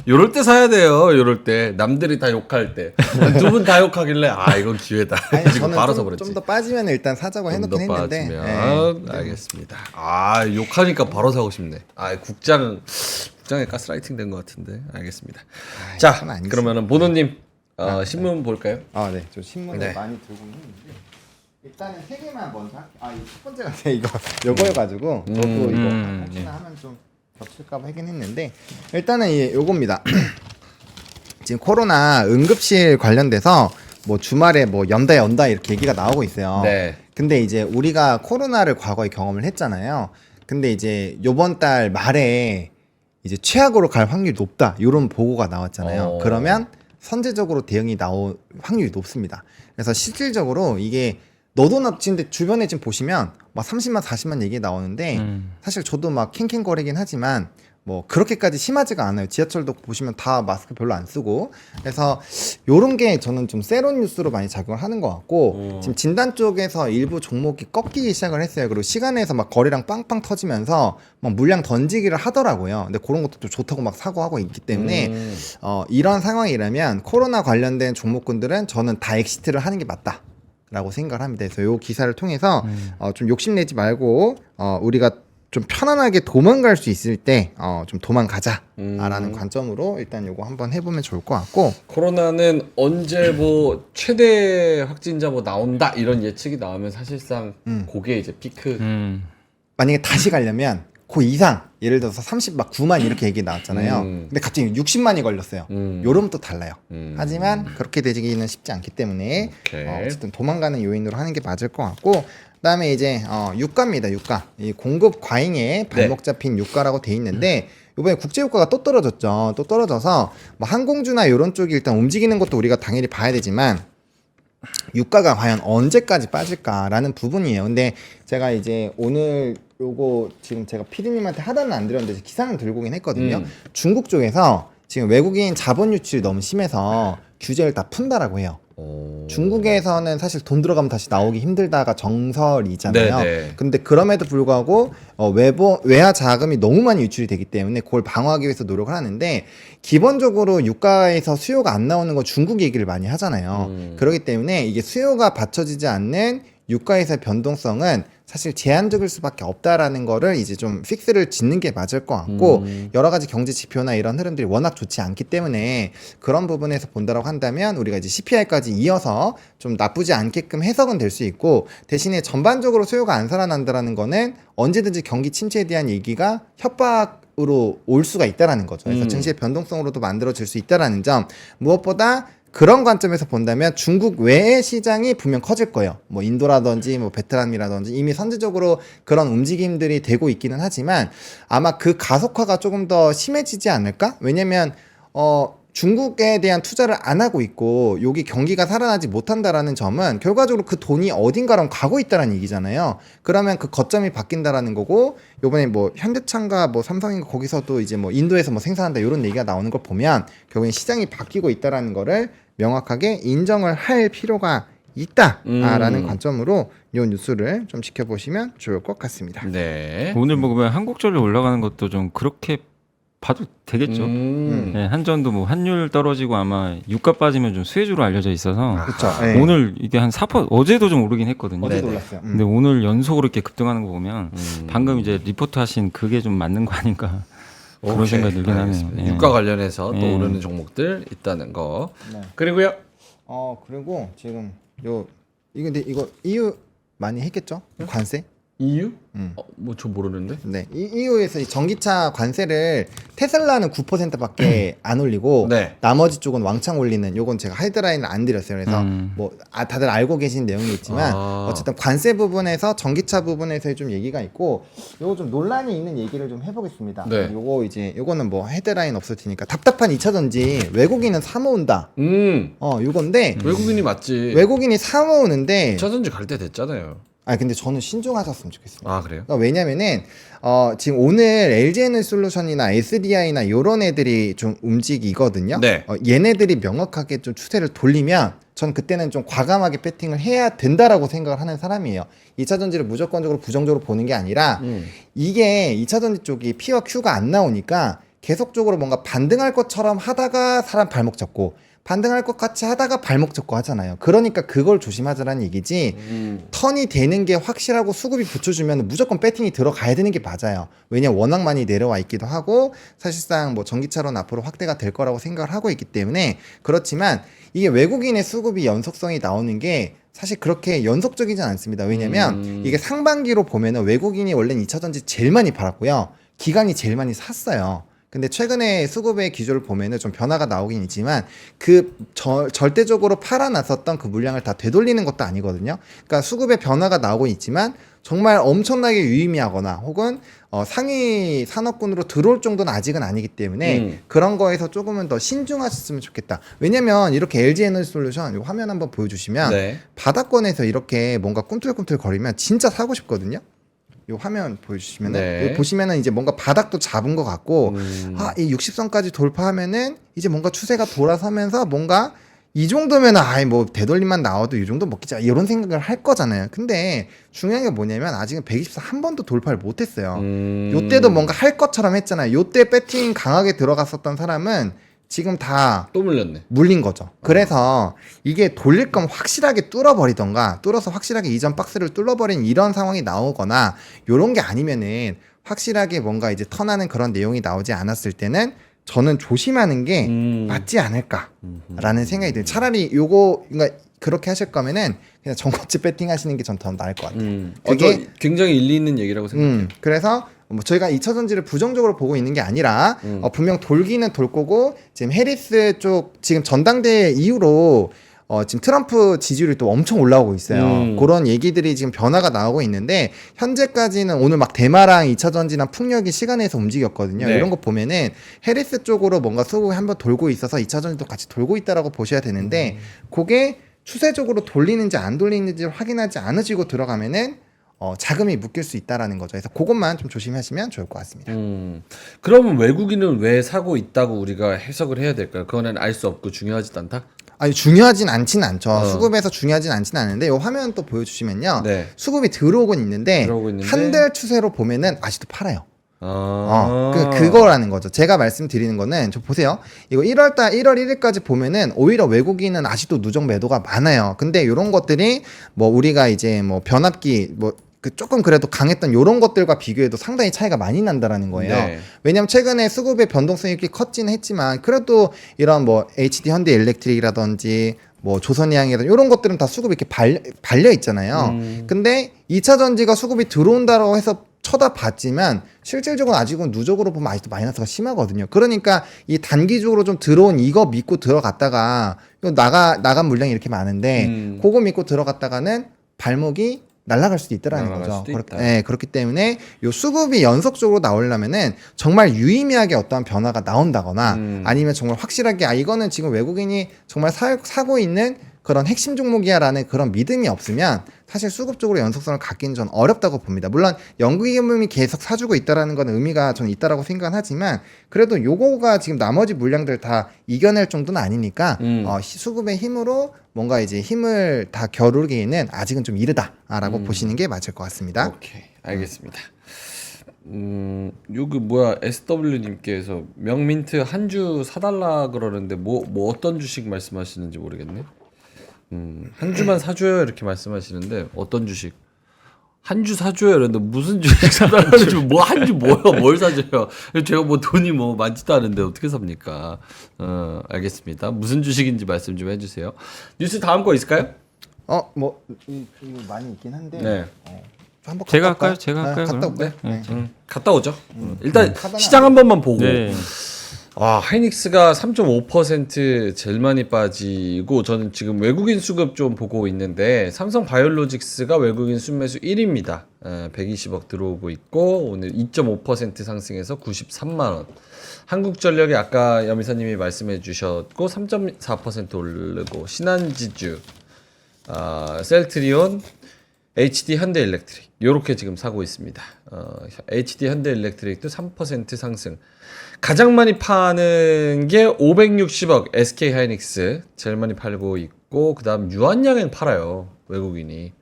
요럴 때 사야 돼요. 요럴 때 남들이 다 욕할 때 두 분 다 욕하길래 아 이건 기회다. 아니, 지금 저는 바로 사버렸지. 좀 더 빠지면 일단 사자고 좀 더 해놓긴 했는데. 빠지면 네. 알겠습니다. 아 욕하니까 바로 사고 싶네. 아 국장에 가스라이팅 된 것 같은데 알겠습니다. 아이, 자 그건 아니지. 그러면은 보노님 신문 볼까요? 네. 저 신문을 네. 많이 들고 있는데 일단은 세 개만 먼저 이 첫 번째가 요거여가지고 저도 이거 혹시나 하면 좀 겹칠까봐 하긴 했는데 일단은 요겁니다. 지금 코로나 응급실 관련돼서 뭐 주말에 뭐 연다 이렇게 얘기가 나오고 있어요. 네. 근데 이제 우리가 코로나를 과거에 경험을 했잖아요. 근데 이제 요번 달 말에 이제 최악으로 갈 확률이 높다 이런 보고가 나왔잖아요. 그러면 선제적으로 대응이 나올 확률이 높습니다. 그래서 실질적으로 이게 너도나 지금 주변에 지금 보시면 막 30만 40만 얘기 나오는데 사실 저도 막 캥캥거리긴 하지만 뭐 그렇게까지 심하지가 않아요. 지하철도 보시면 다 마스크 별로 안 쓰고 그래서 요런 게 저는 좀 세론 뉴스로 많이 작용을 하는 것 같고 지금 진단 쪽에서 일부 종목이 꺾이기 시작을 했어요. 그리고 시간에서 막 거래량 빵빵 터지면서 막 물량 던지기를 하더라고요. 근데 그런 것도 또 좋다고 막 사고하고 있기 때문에 이런 상황이라면 코로나 관련된 종목군들은 저는 다 엑시트를 하는 게 맞다. 라고 생각을 합니다. 그래서 요 기사를 통해서 좀 욕심내지 말고 우리가 좀 편안하게 도망갈 수 있을 때 좀 도망가자라는 관점으로 일단 요거 한번 해보면 좋을 것 같고 코로나는 언제 뭐 최대 확진자 뭐 나온다 이런 예측이 나오면 사실상 그게 이제 피크. 만약에 다시 가려면 그 이상 예를 들어서 39만 이렇게 얘기 나왔잖아요. 근데 갑자기 60만이 걸렸어요. 요러면 또 달라요. 하지만 그렇게 되기는 쉽지 않기 때문에 오케이. 어쨌든 도망가는 요인으로 하는 게 맞을 것 같고 그다음에 이제 유가입니다. 유가. 이 공급 과잉에 발목 잡힌 유가라고 돼 있는데 이번에 국제 유가가 또 떨어졌죠. 또 떨어져서 뭐 항공주나 이런 쪽이 일단 움직이는 것도 우리가 당연히 봐야 되지만 유가가 과연 언제까지 빠질까라는 부분이에요. 근데 제가 이제 오늘 요거 지금 제가 피디님한테 하단은 안 드렸는데 기사는 들고 오긴 했거든요. 중국 쪽에서 지금 외국인 자본 유출이 너무 심해서 규제를 다 푼다라고 해요. 중국에서는 사실 돈 들어가면 다시 나오기 힘들다가 정설이잖아요. 네네. 근데 그럼에도 불구하고 외화 자금이 너무 많이 유출이 되기 때문에 그걸 방어하기 위해서 노력을 하는데 기본적으로 유가에서 수요가 안 나오는 건 중국 얘기를 많이 하잖아요. 그렇기 때문에 이게 수요가 받쳐지지 않는 유가에서의 변동성은 사실 제한적일 수밖에 없다라는 거를 이제 좀 픽스를 짓는 게 맞을 것 같고 여러 가지 경제 지표나 이런 흐름들이 워낙 좋지 않기 때문에 그런 부분에서 본다라고 한다면 우리가 이제 CPI까지 이어서 좀 나쁘지 않게끔 해석은 될 수 있고 대신에 전반적으로 수요가 안 살아난다라는 거는 언제든지 경기 침체에 대한 얘기가 협박으로 올 수가 있다라는 거죠. 그래서 증시의 변동성으로도 만들어질 수 있다라는 점 무엇보다 그런 관점에서 본다면 중국 외의 시장이 분명 커질 거예요. 뭐 인도라든지 뭐 베트남이라든지 이미 선제적으로 그런 움직임들이 되고 있기는 하지만 아마 그 가속화가 조금 더 심해지지 않을까? 왜냐면 중국에 대한 투자를 안 하고 있고 여기 경기가 살아나지 못한다라는 점은 결과적으로 그 돈이 어딘가로 가고 있다라는 얘기잖아요. 그러면 그 거점이 바뀐다라는 거고 요번에 뭐 현대차인가 뭐 삼성인가 거기서도 이제 뭐 인도에서 뭐 생산한다 이런 얘기가 나오는 걸 보면 결국엔 시장이 바뀌고 있다라는 거를 명확하게 인정을 할 필요가 있다라는 관점으로 이 뉴스를 좀 지켜보시면 좋을 것 같습니다. 네. 오늘 먹으면 한국전력 올라가는 것도 좀 그렇게 봐도 되겠죠. 네, 한전도 뭐 환율 떨어지고 아마 유가 빠지면 좀 수혜주로 알려져 있어서 그렇죠. 오늘 이게 한 4% 어제도 좀 오르긴 했거든요. 어제도 올랐어요. 근데 오늘 연속으로 이렇게 급등하는 거 보면 방금 이제 리포트 하신 그게 좀 맞는 거 아닌가 그런 오케이, 생각이 들긴 하네요. 알겠습니다. 예. 유가 관련해서 또 오르는 종목들 있다는 거. 네. 그리고요. 그리고 지금 이거 EU 많이 했겠죠? 관세? EU? 뭐 저 모르는데. 네. EU에서 이 전기차 관세를 테슬라는 9%밖에 안 올리고 네. 나머지 쪽은 왕창 올리는 요건 제가 헤드라인을 안 드렸어요. 그래서 뭐 다들 알고 계신 내용이 있지만 어쨌든 관세 부분에서 전기차 부분에서의 좀 얘기가 있고 요거 좀 논란이 있는 얘기를 좀 해보겠습니다. 네. 요거는 뭐 헤드라인 없을 테니까 답답한 2차 전지 외국인은 사 모은다. 요건데 외국인이 맞지. 외국인이 사 모으는데 차전지 갈 때 됐잖아요. 근데 저는 신중하셨으면 좋겠습니다. 아 그래요? 그러니까 왜냐면은 지금 오늘 LG에너솔루션이나 SDI나 요런 애들이 좀 움직이거든요. 네. 얘네들이 명확하게 좀 추세를 돌리면 전 그때는 좀 과감하게 배팅을 해야 된다라고 생각을 하는 사람이에요. 2차전지를 무조건적으로 부정적으로 보는 게 아니라 이게 2차전지 쪽이 P와 Q가 안 나오니까 계속적으로 뭔가 반등할 것처럼 하다가 사람 발목 잡고 반등할 것 같이 하다가 발목 잡고 하잖아요. 그러니까 그걸 조심하자라는 얘기지 턴이 되는 게 확실하고 수급이 붙여주면 무조건 배팅이 들어가야 되는 게 맞아요. 왜냐면 워낙 많이 내려와 있기도 하고 사실상 뭐 전기차로는 앞으로 확대가 될 거라고 생각을 하고 있기 때문에 그렇지만 이게 외국인의 수급이 연속성이 나오는 게 사실 그렇게 연속적이진 않습니다. 왜냐면 이게 상반기로 보면은 외국인이 원래 2차전지 제일 많이 팔았고요. 기관이 제일 많이 샀어요. 근데 최근에 수급의 기조를 보면은 좀 변화가 나오긴 있지만 절대적으로 팔아놨었던 그 물량을 다 되돌리는 것도 아니거든요. 그러니까 수급의 변화가 나오고 있지만 정말 엄청나게 유의미하거나 혹은 상위 산업군으로 들어올 정도는 아직은 아니기 때문에 그런 거에서 조금은 더 신중하셨으면 좋겠다. 왜냐면 이렇게 LG에너지솔루션 이 화면 한번 보여주시면 네. 바닥권에서 이렇게 뭔가 꿈틀꿈틀 거리면 진짜 사고 싶거든요. 이 화면 보여주시면은 네. 여기 보시면은 이제 뭔가 바닥도 잡은 것 같고 이 60선까지 돌파하면은 이제 뭔가 추세가 돌아서면서 뭔가 이 정도면 아이 뭐 되돌림만 나와도 이 정도 먹기자 이런 생각을 할 거잖아요. 근데 중요한 게 뭐냐면 아직은 124 한 번도 돌파를 못했어요. 요때도 뭔가 할 것처럼 했잖아요. 요때 배팅 강하게 들어갔었던 사람은 지금 다 또 물렸네. 물린 거죠. 그래서 이게 돌릴 거면 확실하게 뚫어버리던가 뚫어서 확실하게 이전 박스를 뚫어버린 이런 상황이 나오거나 요런 게 아니면은 확실하게 뭔가 이제 턴하는 그런 내용이 나오지 않았을 때는 저는 조심하는 게 맞지 않을까라는 생각이 들어요. 차라리 요거 그러니까 그렇게 하실 거면은 그냥 전고치 배팅 하시는 게 전 더 나을 것 같아요. 그게 굉장히 일리 있는 얘기라고 생각해요. 그래서 뭐 저희가 2차전지를 부정적으로 보고 있는 게 아니라 분명 돌기는 돌 거고 지금 해리스 쪽 지금 전당대회 이후로 지금 트럼프 지지율이 또 엄청 올라오고 있어요. 그런 얘기들이 지금 변화가 나오고 있는데 현재까지는 오늘 막 대마랑 2차전지나 풍력이 시간에서 움직였거든요. 네. 이런 거 보면은 해리스 쪽으로 뭔가 수급이 한번 돌고 있어서 2차전지도 같이 돌고 있다라고 보셔야 되는데 그게 추세적으로 돌리는지 안 돌리는지 확인하지 않으시고 들어가면은 자금이 묶일 수 있다라는 거죠. 그래서 그것만 좀 조심하시면 좋을 것 같습니다. 그러면 외국인은 왜 사고 있다고 우리가 해석을 해야 될까요? 그거는 알 수 없고 중요하지도 않다? 아니 중요하진 않진 않죠. 수급에서 중요하진 않진 않은데 이 화면 또 보여주시면요. 네. 수급이 들어오고 있는데 들어오고 한 달 추세로 보면은 아직도 팔아요. 아. 그거라는 거죠. 제가 말씀드리는 거는 저 보세요. 이거 1월 1일까지 보면은 오히려 외국인은 아직도 누적 매도가 많아요. 근데 이런 것들이 뭐 우리가 이제 뭐 변압기 뭐 그 조금 그래도 강했던 이런 것들과 비교해도 상당히 차이가 많이 난다라는 거예요. 네. 왜냐하면 최근에 수급의 변동성이 이렇게 컸지는 했지만 그래도 이런 뭐 HD 현대 일렉트릭이라든지 뭐 조선해양이라든지 이런 것들은 다 수급이 이렇게 발려 있잖아요. 근데 2차 전지가 수급이 들어온다고 해서 쳐다봤지만 실질적으로 아직은 누적으로 보면 아직도 마이너스가 심하거든요. 그러니까 이 단기적으로 좀 들어온 이거 믿고 들어갔다가 나간 물량이 이렇게 많은데 그거 믿고 들어갔다가는 발목이 날아갈 수도 있다라는 날아갈 거죠. 수도 있다. 네, 그렇기 때문에 요 수급이 연속적으로 나오려면은 정말 유의미하게 어떠한 변화가 나온다거나 아니면 정말 확실하게 이거는 지금 외국인이 정말 사고 있는 그런 핵심 종목이야라는 그런 믿음이 없으면 사실 수급적으로 연속성을 갖기는 전 어렵다고 봅니다. 물론 연구기금이 계속 사주고 있다라는 건 의미가 저는 있다라고 생각은 하지만 그래도 요거가 지금 나머지 물량들 다 이겨낼 정도는 아니니까 수급의 힘으로 뭔가 이제 힘을 다 겨루기에는 아직은 좀 이르다라고 보시는 게 맞을 것 같습니다. 오케이, 알겠습니다. 여기 뭐야 SW님께서 명민트 한 주 사달라 그러는데 뭐 어떤 주식 말씀하시는지 모르겠네. 한 주만 사줘요 이렇게 말씀하시는데 어떤 주식? 한 주 사줘요 이러는데 무슨 주식 사달라는지 뭐 한 주 뭐요? 뭘 사줘요? 제가 뭐 돈이 뭐 많지도 않은데 어떻게 삽니까? 알겠습니다. 무슨 주식인지 말씀 좀 해주세요. 뉴스 다음 거 있을까요? 뭐 이거 많이 있긴 한데. 네. 한번 제가 갔다 할까요? 올까요? 제가 할까요? 갔다 그럼? 올까요? 네. 갔다 오죠. 일단 카드나 시장 한 번만 보고. 네. 하이닉스가 3.5% 제일 많이 빠지고 저는 지금 외국인 수급 좀 보고 있는데 삼성 바이오로직스가 외국인 순매수 1위입니다. 120억 들어오고 있고 오늘 2.5% 상승해서 93만 원. 한국전력이 아까 여미사님이 말씀해 주셨고 3.4% 오르고 신한지주, 셀트리온, HD 현대일렉트릭 요렇게 지금 사고 있습니다. HD 현대일렉트릭도 3% 상승. 가장 많이 파는 게 560억 SK 하이닉스 제일 많이 팔고 있고 그다음 유한양행 팔아요. 외국인이.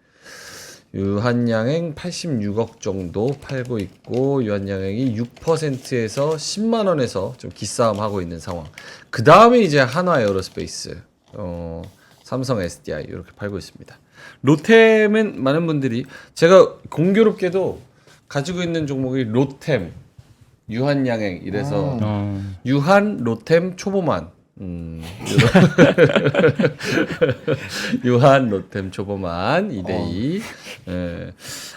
유한양행 86억 정도 팔고 있고 유한양행이 6%에서 10만 원에서 좀 기싸움 하고 있는 상황. 그 다음에 이제 한화 에어로스페이스, 삼성 SDI 이렇게 팔고 있습니다. 로템은 많은 분들이 제가 공교롭게도 가지고 있는 종목이 로템, 유한양행 이래서 유한, 로템, 초보만. 유한, 로템, 초보만 2대2.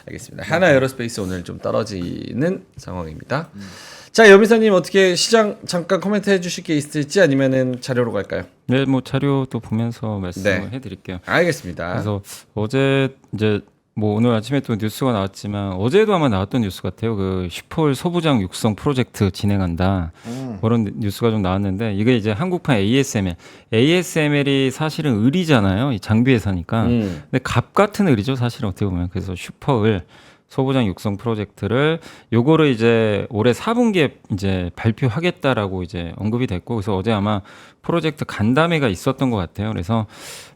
알겠습니다. 하나 에어로스페이스 오늘 좀 떨어지는 상황입니다. 자, 여미사님 어떻게 시장 잠깐 코멘트 해주실 게 있을지 아니면은 자료로 갈까요? 네, 뭐 자료도 보면서 말씀을 네. 해드릴게요. 알겠습니다. 그래서 어제 이제 뭐 오늘 아침에 또 뉴스가 나왔지만 어제도 아마 나왔던 뉴스 같아요. 그 슈퍼올 소부장 육성 프로젝트 진행한다. 그런 뉴스가 좀 나왔는데 이게 이제 한국판 ASML이 사실은 을이잖아요. 이 장비 회사니까. 근데 갑 같은 을이죠, 사실은 어떻게 보면. 그래서 슈퍼을 소부장 육성 프로젝트를 요거를 이제 올해 4분기에 이제 발표하겠다라고 이제 언급이 됐고 그래서 어제 아마 프로젝트 간담회가 있었던 것 같아요. 그래서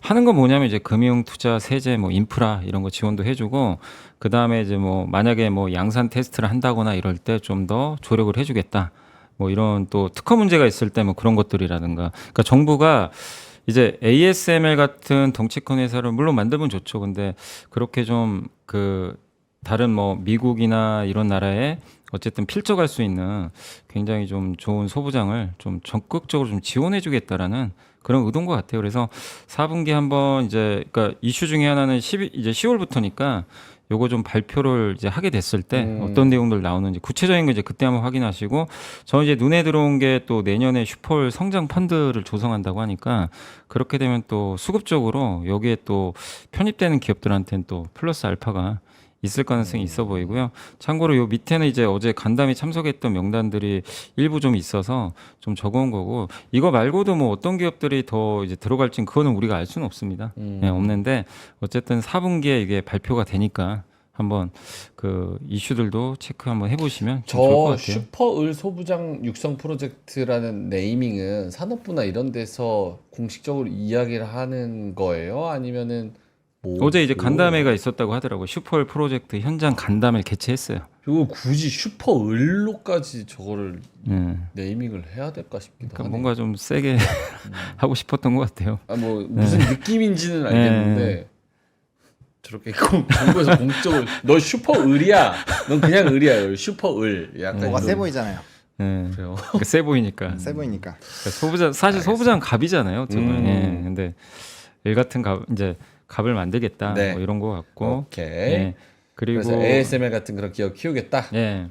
하는 건 뭐냐면 이제 금융, 투자, 세제, 뭐 인프라 이런 거 지원도 해주고 그 다음에 이제 뭐 만약에 뭐 양산 테스트를 한다거나 이럴 때 좀 더 조력을 해주겠다. 뭐 이런 또 특허 문제가 있을 때 뭐 그런 것들이라든가. 그러니까 정부가 이제 ASML 같은 덩치큰 회사를 물론 만들면 좋죠. 근데 그렇게 좀 그 다른 뭐 미국이나 이런 나라에 어쨌든 필적할 수 있는 굉장히 좀 좋은 소부장을 좀 적극적으로 좀 지원해 주겠다라는 그런 의도인 것 같아요. 그래서 4분기 한번 이제 그러니까 이슈 중에 하나는 이제 10월부터니까 요거 좀 발표를 이제 하게 됐을 때 어떤 내용들 나오는지 구체적인 거 이제 그때 한번 확인하시고 저 이제 눈에 들어온 게 또 내년에 슈퍼올 성장 펀드를 조성한다고 하니까 그렇게 되면 또 수급적으로 여기에 또 편입되는 기업들한테는 또 플러스 알파가 있을 가능성이 있어 보이고요. 참고로 요 밑에는 이제 어제 간담회 참석했던 명단들이 일부 좀 있어서 좀 적어온 거고 이거 말고도 뭐 어떤 기업들이 더 이제 들어갈지는 그거는 우리가 알 수는 없습니다. 네, 없는데 어쨌든 4분기에 이게 발표가 되니까 한번 그 이슈들도 체크 한번 해보시면 좀 좋을 것 저 같아요. 슈퍼을 소부장 육성 프로젝트라는 네이밍은 산업부나 이런 데서 공식적으로 이야기를 하는 거예요? 아니면은 뭐 어제 이제 간담회가 있었다고 하더라고요. 슈퍼올 프로젝트 현장 간담회를 개최했어요. 이거 굳이 슈퍼을로까지 저거를 네. 네이밍을 해야 될까 싶기도 그러니까 하네요. 뭔가 좀 세게 하고 싶었던 것 같아요. 아, 뭐 무슨 느낌인지는 알겠는데 저렇게 정부에서 공적으로 너 슈퍼을이야. 넌 그냥 을이야. 슈퍼을. 약간 뭐가 세 이런- 보이잖아요. 네. 그래요. 그러니까 세 보이니까. 세 보이니까. 그러니까 소부장 사실 소부장 갑이잖아요. 어떻게 보면. 예. 근데 일 같은 갑 이제 갑을 만들겠다. 네. 뭐 이런 거 같고. 오케이. 예. 그리고 그래서 ASML 같은 그런 기업 키우겠다. 예.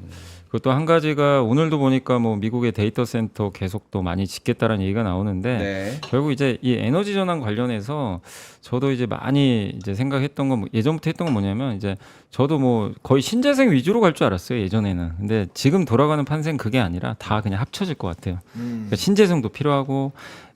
그것도 한 가지가 오늘도 보니까 뭐 미국의 데이터 센터 계속 또 많이 짓겠다라는 얘기가 나오는데 네. 결국 이제 이 에너지 전환 관련해서 저도 이제 많이 이제 생각했던 건 예전부터 했던 건 뭐냐면 이제 저도 뭐 거의 신재생 위주로 갈 줄 알았어요 예전에는. 근데 지금 돌아가는 판세는 그게 아니라 다 그냥 합쳐질 것 같아요. 그러니까 신재생도 필요하고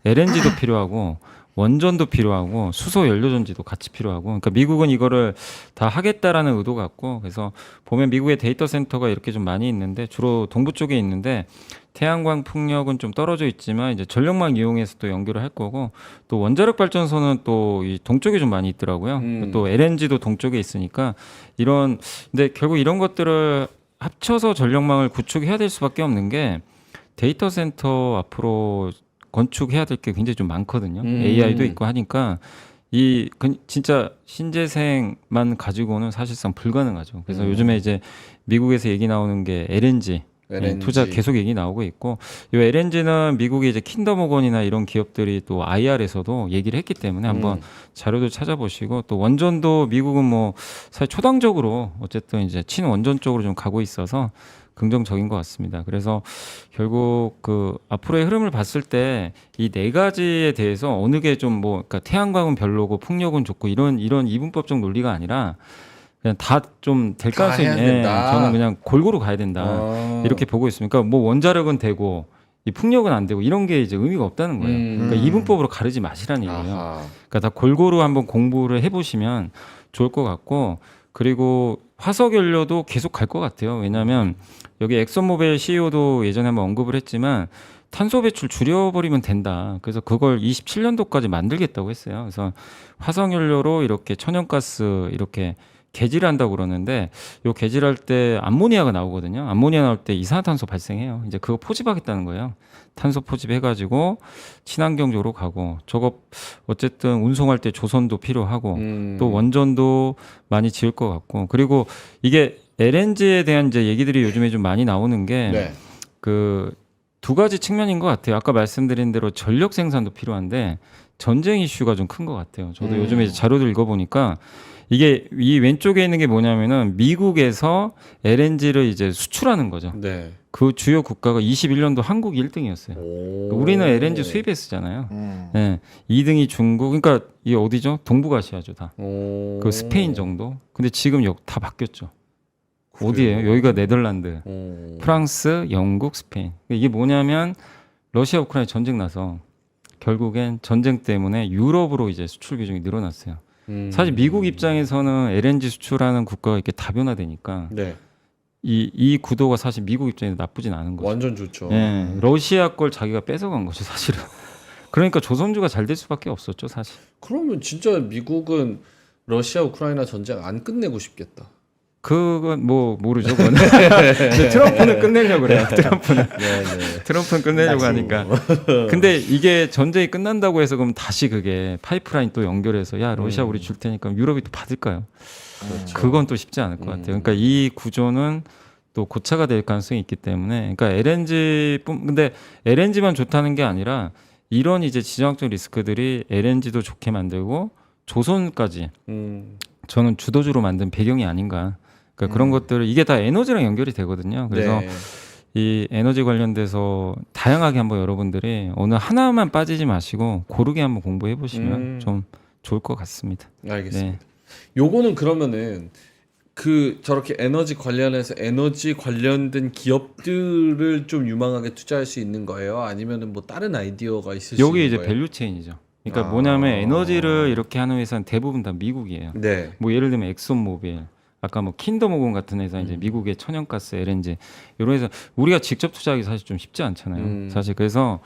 LNG도 필요하고 원전도 필요하고 수소 연료 전지도 같이 필요하고 그러니까 미국은 이거를 다 하겠다라는 의도 같고 그래서 보면 미국의 데이터 센터가 이렇게 좀 많이 있는데 주로 동부 쪽에 있는데 태양광 풍력은 좀 떨어져 있지만 이제 전력망 이용해서 또 연결을 할 거고 또 원자력 발전소는 또 이 동쪽에 좀 많이 있더라고요. 또 LNG도 동쪽에 있으니까 이런 근데 결국 이런 것들을 합쳐서 전력망을 구축해야 될 수밖에 없는 게 데이터 센터 앞으로 건축해야 될 게 굉장히 좀 많거든요. AI도 있고 하니까 진짜 신재생만 가지고는 사실상 불가능하죠. 그래서 요즘에 이제 미국에서 얘기 나오는 게 LNG. LNG. 투자 계속 얘기 나오고 있고 이 LNG는 미국의 이제 킨더모건이나 이런 기업들이 또 IR에서도 얘기를 했기 때문에 한번 자료도 찾아보시고 또 원전도 미국은 뭐 사실 초당적으로 어쨌든 이제 친원전 쪽으로 좀 가고 있어서 긍정적인 것 같습니다. 그래서 결국 그 앞으로의 흐름을 봤을 때 이 네 가지에 대해서 어느 게 좀 뭐 그러니까 태양광은 별로고 풍력은 좋고 이런 이분법적 논리가 아니라 그냥 다 좀 될 다 가능성이 해야 된다. 저는 그냥 골고루 가야 된다 이렇게 보고 있습니다. 그러니까 뭐 원자력은 되고 이 풍력은 안 되고 이런 게 이제 의미가 없다는 거예요. 그러니까 이분법으로 가르지 마시라는 얘기예요. 아하. 그러니까 다 골고루 한번 공부를 해보시면 좋을 것 같고 그리고 화석 연료도 계속 갈 것 같아요. 왜냐하면 여기 엑선모빌 CEO도 예전에 한번 언급을 했지만 탄소 배출 줄여버리면 된다. 그래서 그걸 27년도까지 만들겠다고 했어요. 그래서 화석연료로 이렇게 천연가스 이렇게 개질한다고 그러는데 요 개질할 때 암모니아가 나오거든요. 암모니아 나올 때 이산화탄소 발생해요. 이제 그거 포집하겠다는 거예요. 탄소 포집해가지고 친환경적으로 가고 저거 어쨌든 운송할 때 조선도 필요하고 또 원전도 많이 지을 것 같고 그리고 이게 LNG에 대한 이제 얘기들이 요즘에 좀 많이 나오는 게 네. 그 두 가지 측면인 것 같아요. 아까 말씀드린 대로 전력 생산도 필요한데 전쟁 이슈가 좀 큰 것 같아요. 저도 요즘에 이제 자료들 읽어보니까 이게 이 왼쪽에 있는 게 뭐냐면은 미국에서 LNG를 이제 수출하는 거죠. 네. 그 주요 국가가 21년도 한국이 1등이었어요. 우리는 LNG 수입에 쓰잖아요. 네, 2등이 중국, 그러니까 이게 어디죠? 동북아시아죠 다. 그 스페인 정도. 근데 지금 다 바뀌었죠. 어디예요? 여기가 네덜란드, 프랑스, 영국, 스페인. 이게 뭐냐면 러시아 우크라이나 전쟁 나서 결국엔 전쟁 때문에 유럽으로 이제 수출 비중이 늘어났어요. 사실 미국 입장에서는 LNG 수출하는 국가가 이렇게 다변화되니까 네. 이 구도가 사실 미국 입장에서 나쁘진 않은 거죠. 완전 좋죠. 예, 러시아 걸 자기가 뺏어간 거죠, 사실은. 그러니까 조선주가 잘 될 수밖에 없었죠, 사실. 그러면 진짜 미국은 러시아 우크라이나 전쟁 안 끝내고 싶겠다. 그건 뭐 모르죠, 그건. 근데 트럼프는 끝내려고 그래요. 네네. 트럼프는 끝내려고 하니까. 근데 이게 전쟁이 끝난다고 해서 그럼 다시 그게 파이프라인 또 연결해서 야 러시아 우리 줄 테니까 유럽이 또 받을까요? 그렇죠. 그건 또 쉽지 않을 것 같아요. 그러니까 이 구조는 또 고차가 될 가능성이 있기 때문에 그러니까 근데 LNG만 좋다는 게 아니라 이런 이제 지정학적 리스크들이 LNG도 좋게 만들고 조선까지 저는 주도주로 만든 배경이 아닌가. 그러니까 그런 것들을 이게 다 에너지랑 연결이 되거든요. 그래서 네. 이 에너지 관련돼서 다양하게 한번 여러분들이 어느 하나만 빠지지 마시고 고르게 한번 공부해 보시면 좀 좋을 것 같습니다. 알겠습니다. 네. 요거는 그러면은 그 저렇게 에너지 관련해서 에너지 관련된 기업들을 좀 유망하게 투자할 수 있는 거예요? 아니면은 뭐 다른 아이디어가 있을 수 여기 있는 이제 거예요? 밸류체인이죠. 그러니까 뭐냐면 에너지를 이렇게 하는 회사는 대부분 다 미국이에요. 네. 뭐 예를 들면 엑손모빌, 아까 뭐 킨더모건 같은 회사 이제 미국의 천연가스, LNG 이런 회사 우리가 직접 투자하기 사실 좀 쉽지 않잖아요. 사실 그래서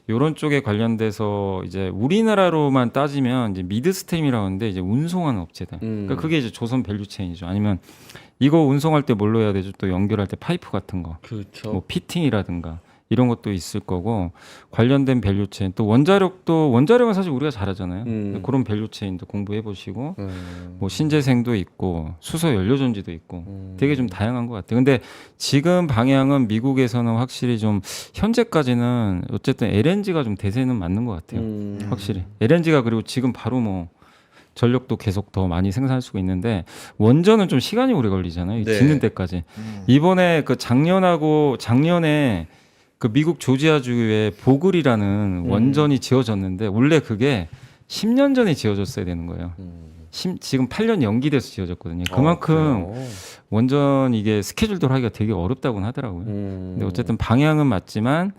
이런 쪽에 관련돼서 이제 우리나라로만 따지면 이제 미드스트림이라고 하는데 이제 운송하는 업체들. 그러니까 그게 이제 조선 밸류체인이죠. 아니면 이거 운송할 때 뭘로 해야 되죠? 또 연결할 때 파이프 같은 거, 그렇죠. 뭐 피팅이라든가. 이런 것도 있을 거고 관련된 밸류체인 또 원자력은 사실 우리가 잘하잖아요. 그런 밸류체인도 공부해 보시고 뭐 신재생도 있고 수소 연료전지도 있고 되게 좀 다양한 것 같아요. 근데 지금 방향은 미국에서는 확실히 좀 현재까지는 어쨌든 LNG가 좀 대세는 맞는 것 같아요. 확실히 LNG가 그리고 지금 바로 뭐 전력도 계속 더 많이 생산할 수가 있는데 원전은 좀 시간이 오래 걸리잖아요. 네. 짓는 데까지. 이번에 그 작년에 그 미국 조지아주에 보글이라는 원전이 지어졌는데 원래 그게 10년 전에 지어졌어야 되는 거예요. 지금 8년 연기돼서 지어졌거든요. 그만큼 원전 이게 스케줄대로 하기가 되게 어렵다고는 하더라고요. 근데 어쨌든 방향은 맞지만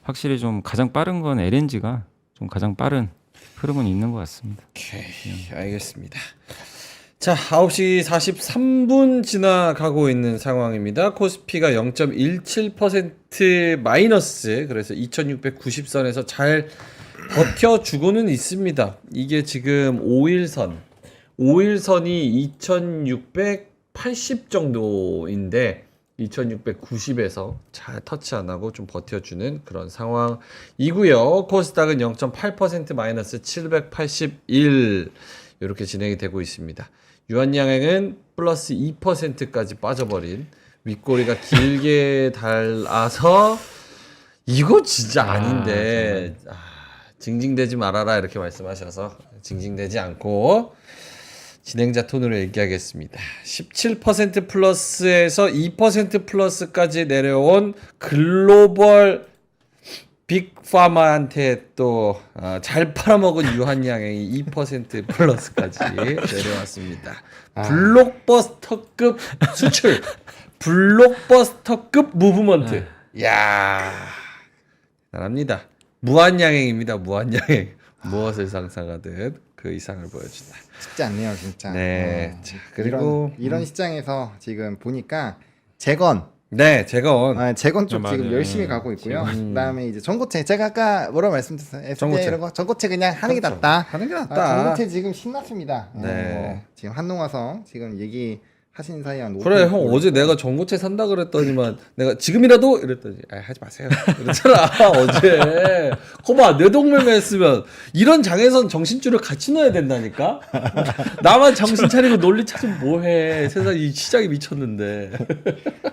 확실히 좀 가장 빠른 건 LNG가 좀 가장 빠른 흐름은 있는 것 같습니다. 오케이, 알겠습니다. 자, 9시 43분 지나가고 있는 상황입니다. 코스피가 0.17% 마이너스, 그래서 2690선에서 잘 버텨주고는 있습니다. 이게 지금 5일선이 2680 정도인데 2690에서 잘 터치 안 하고 좀 버텨주는 그런 상황이고요. 코스닥은 0.8% 마이너스 781 이렇게 진행이 되고 있습니다. 유한양행은 플러스 2%까지 빠져버린 윗꼬리가 길게 달아서 이거 진짜 아닌데 징징대지 말아라 이렇게 말씀하셔서 징징대지 않고 진행자 톤으로 얘기하겠습니다. 17% 플러스에서 2% 플러스까지 내려온 글로벌 빅파마한테 또 잘 팔아먹은 유한양행이 2% 플러스까지 내려왔습니다. 블록버스터급 수출, 블록버스터급 무브먼트. 이야, 대단합니다. 무한양행입니다. 무한양행. 무엇을 상상하든 그 이상을 보여준다. 쉽지 않네요, 진짜. 네. 자, 그리고 이런 시장에서 지금 보니까 재건 네, 재건. 재건 쪽 맞아요. 지금 열심히 가고 있고요. 재건. 그다음에 이제 전고체 제가 아까 뭐라고 말씀드렸어요? SDI 전고체. 이런 거 전고체 그냥 하는 게 그렇죠. 낫다. 하는 게 낫다. 전고체 지금 신났습니다. 네. 지금 한농화성 지금 얘기하신 사이에 한 그래 5% 형 어제 내가 전고체 산다 그랬더니만 내가 지금이라도 이랬더니 아 하지 마세요 그랬잖아 어제 거봐 뇌동맥 했으면 이런 장에선 정신줄을 같이 넣어야 된다니까 나만 정신 차리고 논리 찾으면 뭐해 세상 이 시장이 미쳤는데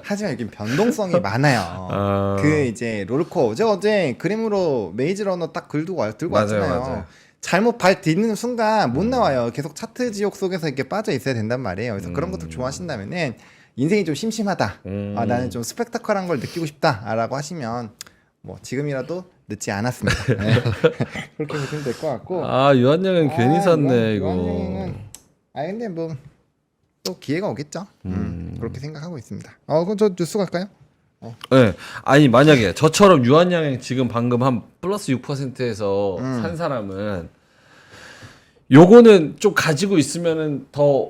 하지만 여기 변동성이 많아요. 그 이제 롤코 어제 그림으로 메이즈 러너 딱 들고 맞아요, 왔잖아요. 맞아요. 잘못 발 딛는 순간 못 나와요. 계속 차트 지옥 속에서 이렇게 빠져 있어야 된단 말이에요. 그래서 그런 것들 좋아하신다면은 인생이 좀 심심하다. 나는 좀 스펙타클한 걸 느끼고 싶다라고 하시면 뭐 지금이라도 늦지 않았습니다. 네. 그렇게 보시면 될 것 같고. 아 유한양은 괜히 샀네 이거 유한양은 근데 뭐 또 기회가 오겠죠. 그렇게 생각하고 있습니다. 그럼 저 뉴스 갈까요? 네. 아니 만약에 저처럼 유한양행 지금 방금 한 플러스 6%에서 산 사람은 요거는 좀 가지고 있으면은 더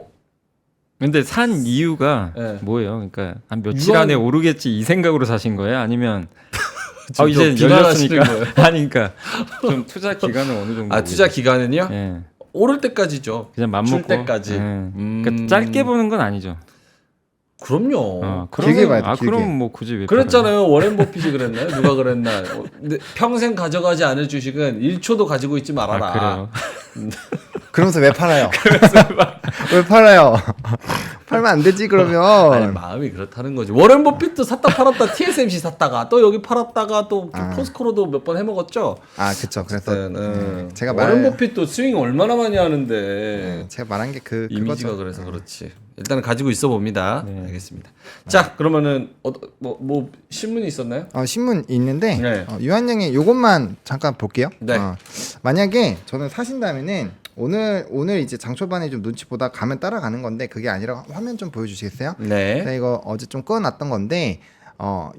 근데 산 이유가 네. 뭐예요? 그러니까 한 며칠 유한- 안에 오르겠지 이 생각으로 사신 거예요? 아니면 지금 이제 비난하시는 열렸으니까 거예요? 아니 그러니까 좀 투자 기간을 어느 정도 아 투자 기간은요? 예. 오를 때까지죠. 그냥 맘 먹고 줄 때까지. 예. 그러니까 짧게 보는 건 아니죠. 그럼요. 길게 봐야 돼, 아 길게. 그럼 뭐 굳이 왜 그랬잖아요. 워렌 버핏이 그랬나요? 누가 그랬나? 근데 평생 가져가지 않을 주식은 1초도 가지고 있지 팔아요? 말아라. 아, 그래요. 그러면서 왜 팔아요? 왜 팔아요? 팔면 안 되지 아니, 그러면. 마음이 그렇다는 거지. 워렌 버핏도 샀다 팔았다 TSMC 샀다가 또 여기 팔았다가 또 포스코로도 몇 번 해먹었죠. 그쵸. 그래서 어쨌든, 제가 워렌 말 버핏도 스윙 얼마나 많이 하는데 제가 말한 게 이미지가 그거죠. 그래서 그렇지. 일단은 가지고 있어 봅니다. 네. 알겠습니다. 자 그러면은 뭐 신문이 있었나요? 신문 있는데 네. 유한양이 요것만 잠깐 볼게요. 네. 만약에 저는 사신다면은 오늘 이제 장 초반에 좀 눈치 보다 가면 따라가는 건데 그게 아니라 화면 좀 보여주시겠어요? 네. 제가 이거 어제 좀 꺼놨던 건데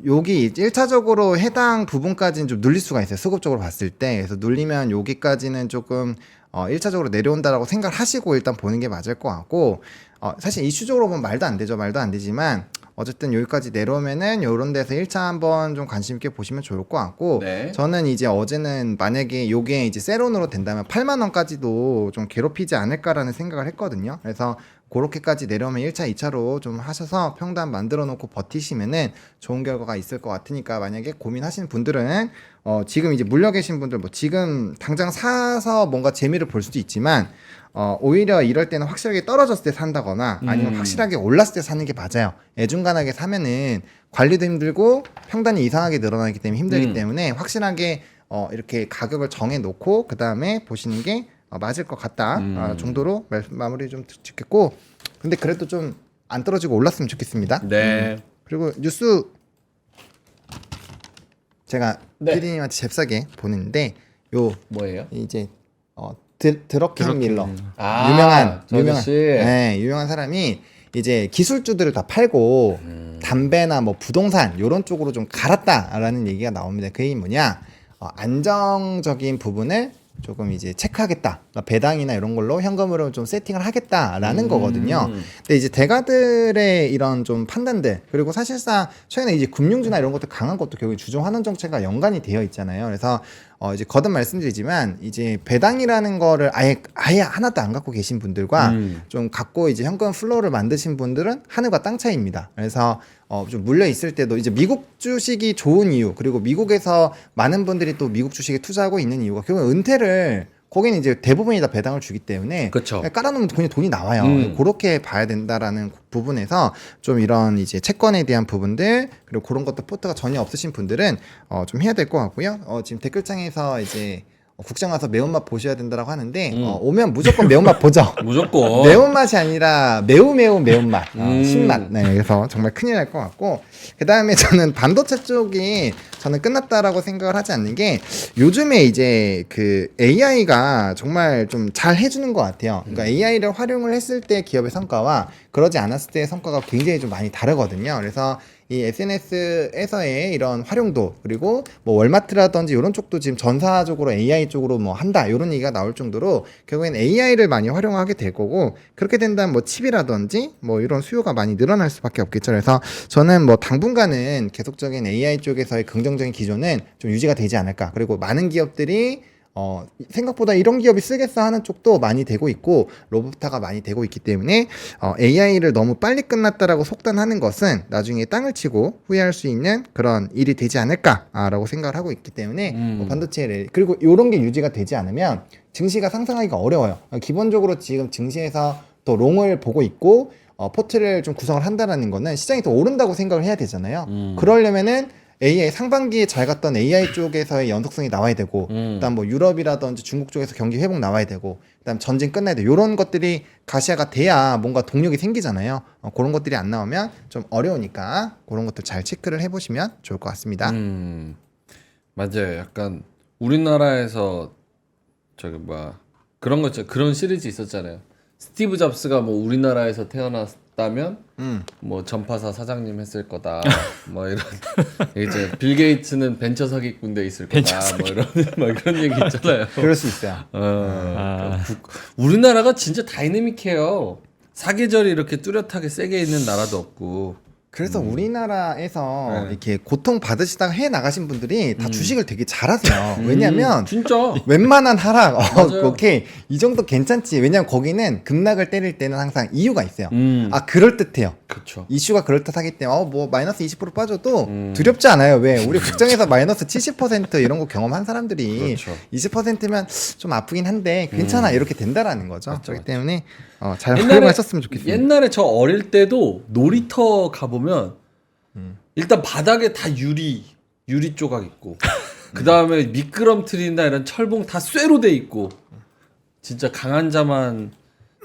여기 1차적으로 해당 부분까지는 좀 눌릴 수가 있어요. 수급적으로 봤을 때. 그래서 눌리면 여기까지는 조금 1차적으로 내려온다라고 생각하시고 일단 보는 게 맞을 것 같고 사실 이슈적으로 보면 말도 안 되죠. 말도 안 되지만 어쨌든 여기까지 내려오면은 요런 데서 1차 한번 좀 관심 있게 보시면 좋을 것 같고 네. 저는 이제 어제는 만약에 요게 이제 세론으로 된다면 8만 원까지도 좀 괴롭히지 않을까라는 생각을 했거든요. 그래서 그렇게까지 내려오면 1차, 2차로 좀 하셔서 평단 만들어 놓고 버티시면은 좋은 결과가 있을 것 같으니까 만약에 고민하시는 분들은 지금 이제 물려 계신 분들 뭐 지금 당장 사서 뭔가 재미를 볼 수도 있지만 오히려 이럴 때는 확실하게 떨어졌을 때 산다거나 아니면 확실하게 올랐을 때 사는 게 맞아요. 애중간하게 사면은 관리도 힘들고 평단이 이상하게 늘어나기 때문에 힘들기 때문에 확실하게 이렇게 가격을 정해 놓고 그 다음에 보시는 게 맞을 것 같다 정도로 마무리 좀 짓겠고 근데 그래도 좀 안 떨어지고 올랐으면 좋겠습니다. 네. 그리고 뉴스 제가 네. 피디님한테 잽싸게 보냈는데 요 뭐예요? 이제 드러켄 밀러 아, 저 유명한 아저씨. 유명한 사람이 이제 기술주들을 다 팔고 담배나 뭐 부동산 이런 쪽으로 좀 갈았다라는 얘기가 나옵니다. 그 얘기 뭐냐? 안정적인 부분을 조금 이제 체크하겠다. 그러니까 배당이나 이런 걸로 현금으로 좀 세팅을 하겠다라는 거거든요. 근데 이제 대가들의 이런 좀 판단들 그리고 사실상 최근에 이제 금융주나 이런 것도 강한 것도 결국 주중 환원 정책과 연관이 되어 있잖아요. 그래서 이제 거듭 말씀드리지만 이제 배당이라는 거를 아예 하나도 안 갖고 계신 분들과 좀 갖고 이제 현금 플로우를 만드신 분들은 하늘과 땅 차이입니다. 그래서 좀 물려 있을 때도 이제 미국 주식이 좋은 이유 그리고 미국에서 많은 분들이 또 미국 주식에 투자하고 있는 이유가 결국 은퇴를 거기는 이제 대부분이 다 배당을 주기 때문에 그쵸. 깔아놓으면 그냥 돈이 나와요. 그렇게 봐야 된다라는 부분에서 좀 이런 이제 채권에 대한 부분들 그리고 그런 것도 포트가 전혀 없으신 분들은 좀 해야 될 것 같고요. 지금 댓글창에서 이제 국장 와서 매운맛 보셔야 된다라고 하는데 오면 무조건 매운맛 보죠. 무조건. 매운맛이 아니라 매우 매운맛 신맛. 네, 그래서 정말 큰일 날 것 같고 그 다음에 저는 반도체 쪽이 저는 끝났다라고 생각을 하지 않는 게 요즘에 이제 그 AI가 정말 좀 잘 해주는 것 같아요. 그러니까 AI를 활용을 했을 때 기업의 성과와 그러지 않았을 때의 성과가 굉장히 좀 많이 다르거든요. 그래서 이 SNS에서의 이런 활용도 그리고 뭐 월마트라든지 이런 쪽도 지금 전사적으로 AI 쪽으로 뭐 한다 이런 얘기가 나올 정도로 결국엔 AI를 많이 활용하게 될 거고 그렇게 된다면 뭐 칩이라든지 뭐 이런 수요가 많이 늘어날 수밖에 없겠죠. 그래서 저는 뭐 당분간은 계속적인 AI 쪽에서의 긍정적인 기조는 좀 유지가 되지 않을까. 그리고 많은 기업들이 생각보다 이런 기업이 쓰겠어 하는 쪽도 많이 되고 있고 로봇화가 많이 되고 있기 때문에 AI를 너무 빨리 끝났다라고 속단하는 것은 나중에 땅을 치고 후회할 수 있는 그런 일이 되지 않을까라고 생각을 하고 있기 때문에 뭐 반도체를 그리고 이런 게 유지가 되지 않으면 증시가 상승하기가 어려워요. 기본적으로 지금 증시에서 또 롱을 보고 있고 포트를 좀 구성을 한다라는 거는 시장이 더 오른다고 생각을 해야 되잖아요. 그러려면은 AI 상반기에 잘 갔던 AI 쪽에서의 연속성이 나와야 되고 그다음 뭐 유럽이라든지 중국 쪽에서 경기 회복 나와야 되고 그다음 전쟁 끝나야 돼 이런 것들이 가시화가 돼야 뭔가 동력이 생기잖아요. 그런 것들이 안 나오면 좀 어려우니까 그런 것들 잘 체크를 해보시면 좋을 것 같습니다. 맞아요. 약간 우리나라에서 저기 뭐야 그런 거 그런 시리즈 있었잖아요. 스티브 잡스가 뭐 우리나라에서 태어났다면 뭐 전파사 사장님 했을 거다. 뭐 이런 이제 빌 게이츠는 벤처 사기꾼대 있을 거다. 뭐 이런 막 그런 얘기 있잖아요. 그럴 수 있어요. 우리나라가 진짜 다이내믹해요. 사계절이 이렇게 뚜렷하게 세게 있는 나라도 없고. 그래서 우리나라에서 네. 이렇게 고통 받으시다가 해외 나가신 분들이 다 주식을 되게 잘하세요. 왜냐면 진짜 웬만한 하락, 맞아요. 오케이 이 정도 괜찮지. 왜냐면 거기는 급락을 때릴 때는 항상 이유가 있어요. 음. 그럴 듯해요. 그렇죠. 이슈가 그럴듯하기 때문에 뭐 마이너스 20% 빠져도 두렵지 않아요. 왜 우리 국정에서 마이너스 70% 이런 거 경험한 사람들이 그렇죠. 20%면 좀 아프긴 한데 괜찮아 이렇게 된다라는 거죠. 맞죠, 그렇기 맞죠. 때문에 잘 활용하셨으면 좋겠습니다. 옛날에 저 어릴 때도 놀이터 가보면 일단 바닥에 다 유리 조각 있고 그 다음에 미끄럼틀이나 이런 철봉 다 쇠로 돼 있고 진짜 강한 자만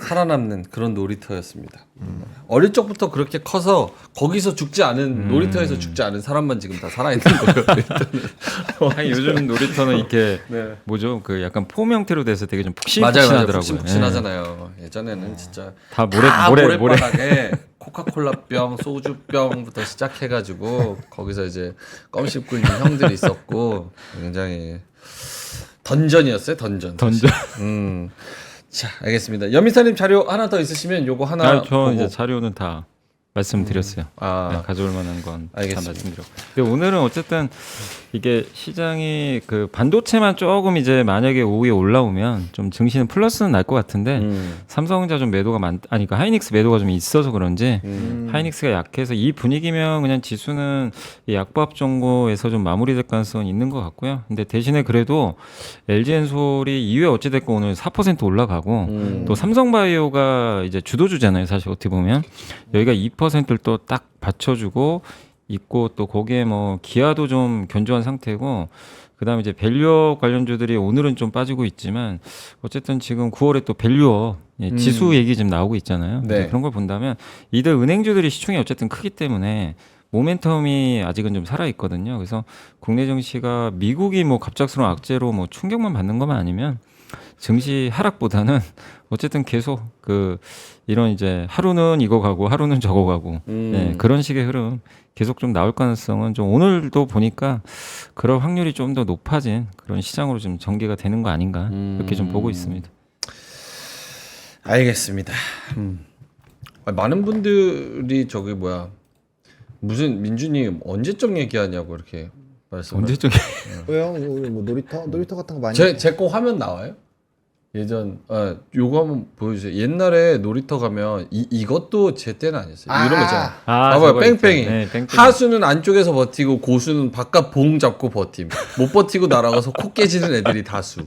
살아남는 그런 놀이터였습니다. 어릴 적부터 그렇게 커서 거기서 죽지 않은 놀이터에서 죽지 않은 사람만 지금 다 살아있는 거예요. 아니, 요즘 놀이터는 이렇게 네. 뭐죠? 그 약간 폼 형태로 돼서 되게 좀 맞아요. 푹신푹신하더라고요. 푹신푹신하잖아요. 예전에는 진짜 다 다 모래. 모래바닥에 코카콜라병, 소주병부터 시작해가지고 거기서 이제 껌 씹고 있는 형들이 있었고 굉장히 던전이었어요. 던전. 자, 알겠습니다. 연미사님 자료 하나 더 있으시면 요거 하나 저 보고. 이제 자료는 다 말씀드렸어요. 네, 가져올 만한 건 다 알겠습니다. 말씀드렸고. 근데 오늘은 어쨌든 이게 시장이 그 반도체만 조금 이제 만약에 5위에 올라오면 좀 증시는 플러스는 날 것 같은데 삼성전자 좀 매도가 그러니까 하이닉스 매도가 좀 있어서 그런지 하이닉스가 약해서 이 분위기면 그냥 지수는 이 약보합 정도에서 좀 마무리될 가능성은 있는 것 같고요. 근데 대신에 그래도 LG엔솔이 2회 어찌됐건 오늘 4% 올라가고 또 삼성바이오가 이제 주도주잖아요. 사실 어떻게 보면 여기가 2%를 또 딱 받쳐주고 있고 또 거기에 뭐 기아도 좀 견조한 상태고 그다음에 이제 밸류업 관련주들이 오늘은 좀 빠지고 있지만 어쨌든 지금 9월에 또 밸류업 지수 얘기 지금 나오고 있잖아요. 네. 그런 걸 본다면 이들 은행주들이 시총이 어쨌든 크기 때문에 모멘텀이 아직은 좀 살아 있거든요. 그래서 국내 증시가 미국이 뭐 갑작스러운 악재로 뭐 충격만 받는 것만 아니면 증시 하락보다는 어쨌든 계속 그 이런 이제 하루는 이거 가고 하루는 저거 가고 네, 그런 식의 흐름 계속 좀 나올 가능성은 좀 오늘도 보니까 그럴 확률이 좀 더 높아진 그런 시장으로 좀 전개가 되는 거 아닌가 이렇게 좀 보고 있습니다. 알겠습니다. 많은 분들이 저기 뭐야 무슨 민준이 언제적 얘기하냐고 이렇게 말씀을. 언제적 왜요? 우리 뭐 놀이터 같은 거 많이 제 거 화면 나와요? 예전 요거 한번 보여주세요. 옛날에 놀이터 가면 이것도 제 때는 아니었어요. 이런 거 있잖아요. 봐봐요, 저거 뺑뺑이. 있죠. 네, 뺑뺑이. 하수는 안쪽에서 버티고 고수는 바깥 봉 잡고 버팀. 못 버티고 날아가서 코 깨지는 애들이 다수.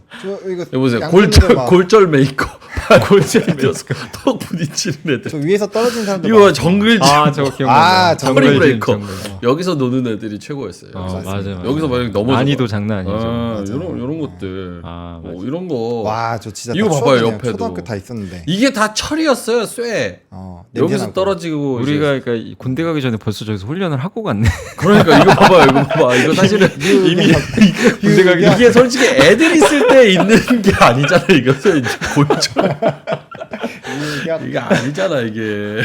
이거 여보세요. 양손으로 막 골절 메이커. 골절 메이커. 턱 부딪히는 애들. 저 위에서 떨어진 사람들 이거 정글짐. 저거 기억나. 정글 브레이커. 여기서 노는 애들이 최고였어요. 맞아요. 여기서 만약 넘어져. 난이도 장난 아니죠. 이런 것들. 맞아. 이런 거. 와, 저 진짜 이거 다 봐봐요, 추억이네요. 옆에도. 초등학교 다 있었는데. 이게 다 철이었어요, 쇠. 여기서 냄새나고. 떨어지고 우리가 그러니까 군대 가기 전에 벌써 저기서 훈련을 하고 갔네. 그러니까 이거 봐봐요, 이거 봐봐. 이거 사실은 이미 군대 가기 이게 솔직히 애들 있을 때 있는 게 아니잖아. 이거 골절. 이게 아니잖아 이게.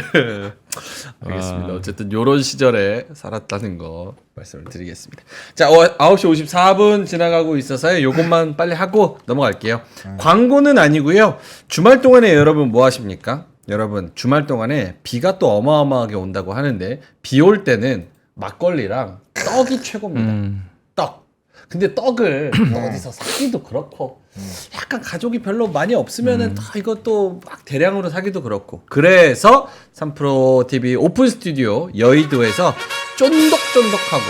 알겠습니다. 어쨌든 요런 시절에 살았다는 거 말씀을 드리겠습니다. 자, 9시 54분 지나가고 있어서요. 요것만 빨리 하고 넘어갈게요. 광고는 아니고요. 주말 동안에 여러분 뭐 하십니까? 여러분 주말 동안에 비가 또 어마어마하게 온다고 하는데 비 올 때는 막걸리랑 떡이 최고입니다. 떡. 근데 떡을 어디서 사기도 그렇고 약간 가족이 별로 많이 없으면은 이것도 막 대량으로 사기도 그렇고 그래서 3프로TV 오픈 스튜디오 여의도에서 쫀득쫀득하고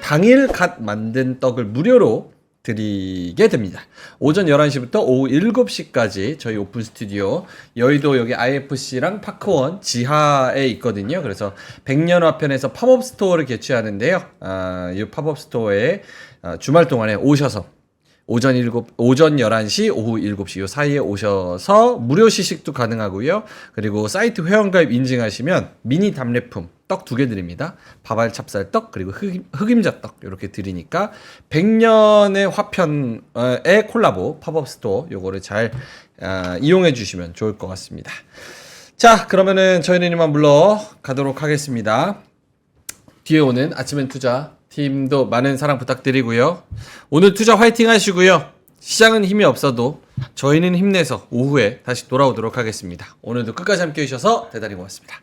당일 갓 만든 떡을 무료로 드리게 됩니다. 오전 11시부터 오후 7시까지 저희 오픈 스튜디오 여의도 여기 IFC랑 파크원 지하에 있거든요. 그래서 백년화편에서 팝업 스토어를 개최하는데요. 이 팝업 스토어에 주말 동안에 오셔서 오전 11시, 오후 7시 요 사이에 오셔서 무료 시식도 가능하고요. 그리고 사이트 회원가입 인증하시면 미니 답례품 떡 2개 드립니다. 밥알 찹쌀떡 그리고 흑임자떡 이렇게 드리니까 100년의 화편의 콜라보 팝업 스토어 요거를 잘 이용해 주시면 좋을 것 같습니다. 자, 그러면은 저희는 이만 물러가도록 하겠습니다. 뒤에 오는 아침엔 투자 팀도 많은 사랑 부탁드리고요. 오늘 투자 화이팅 하시고요. 시장은 힘이 없어도 저희는 힘내서 오후에 다시 돌아오도록 하겠습니다. 오늘도 끝까지 함께 해주셔서 대단히 고맙습니다.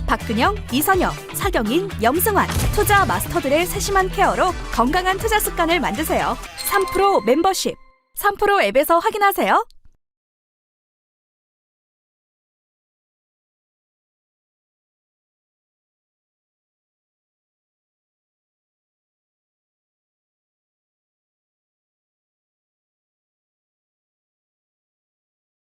박근영, 이선영, 사경인, 염승환 투자 마스터들의 세심한 케어로 건강한 투자 습관을 만드세요. 3프로 멤버십 3프로 앱에서 확인하세요.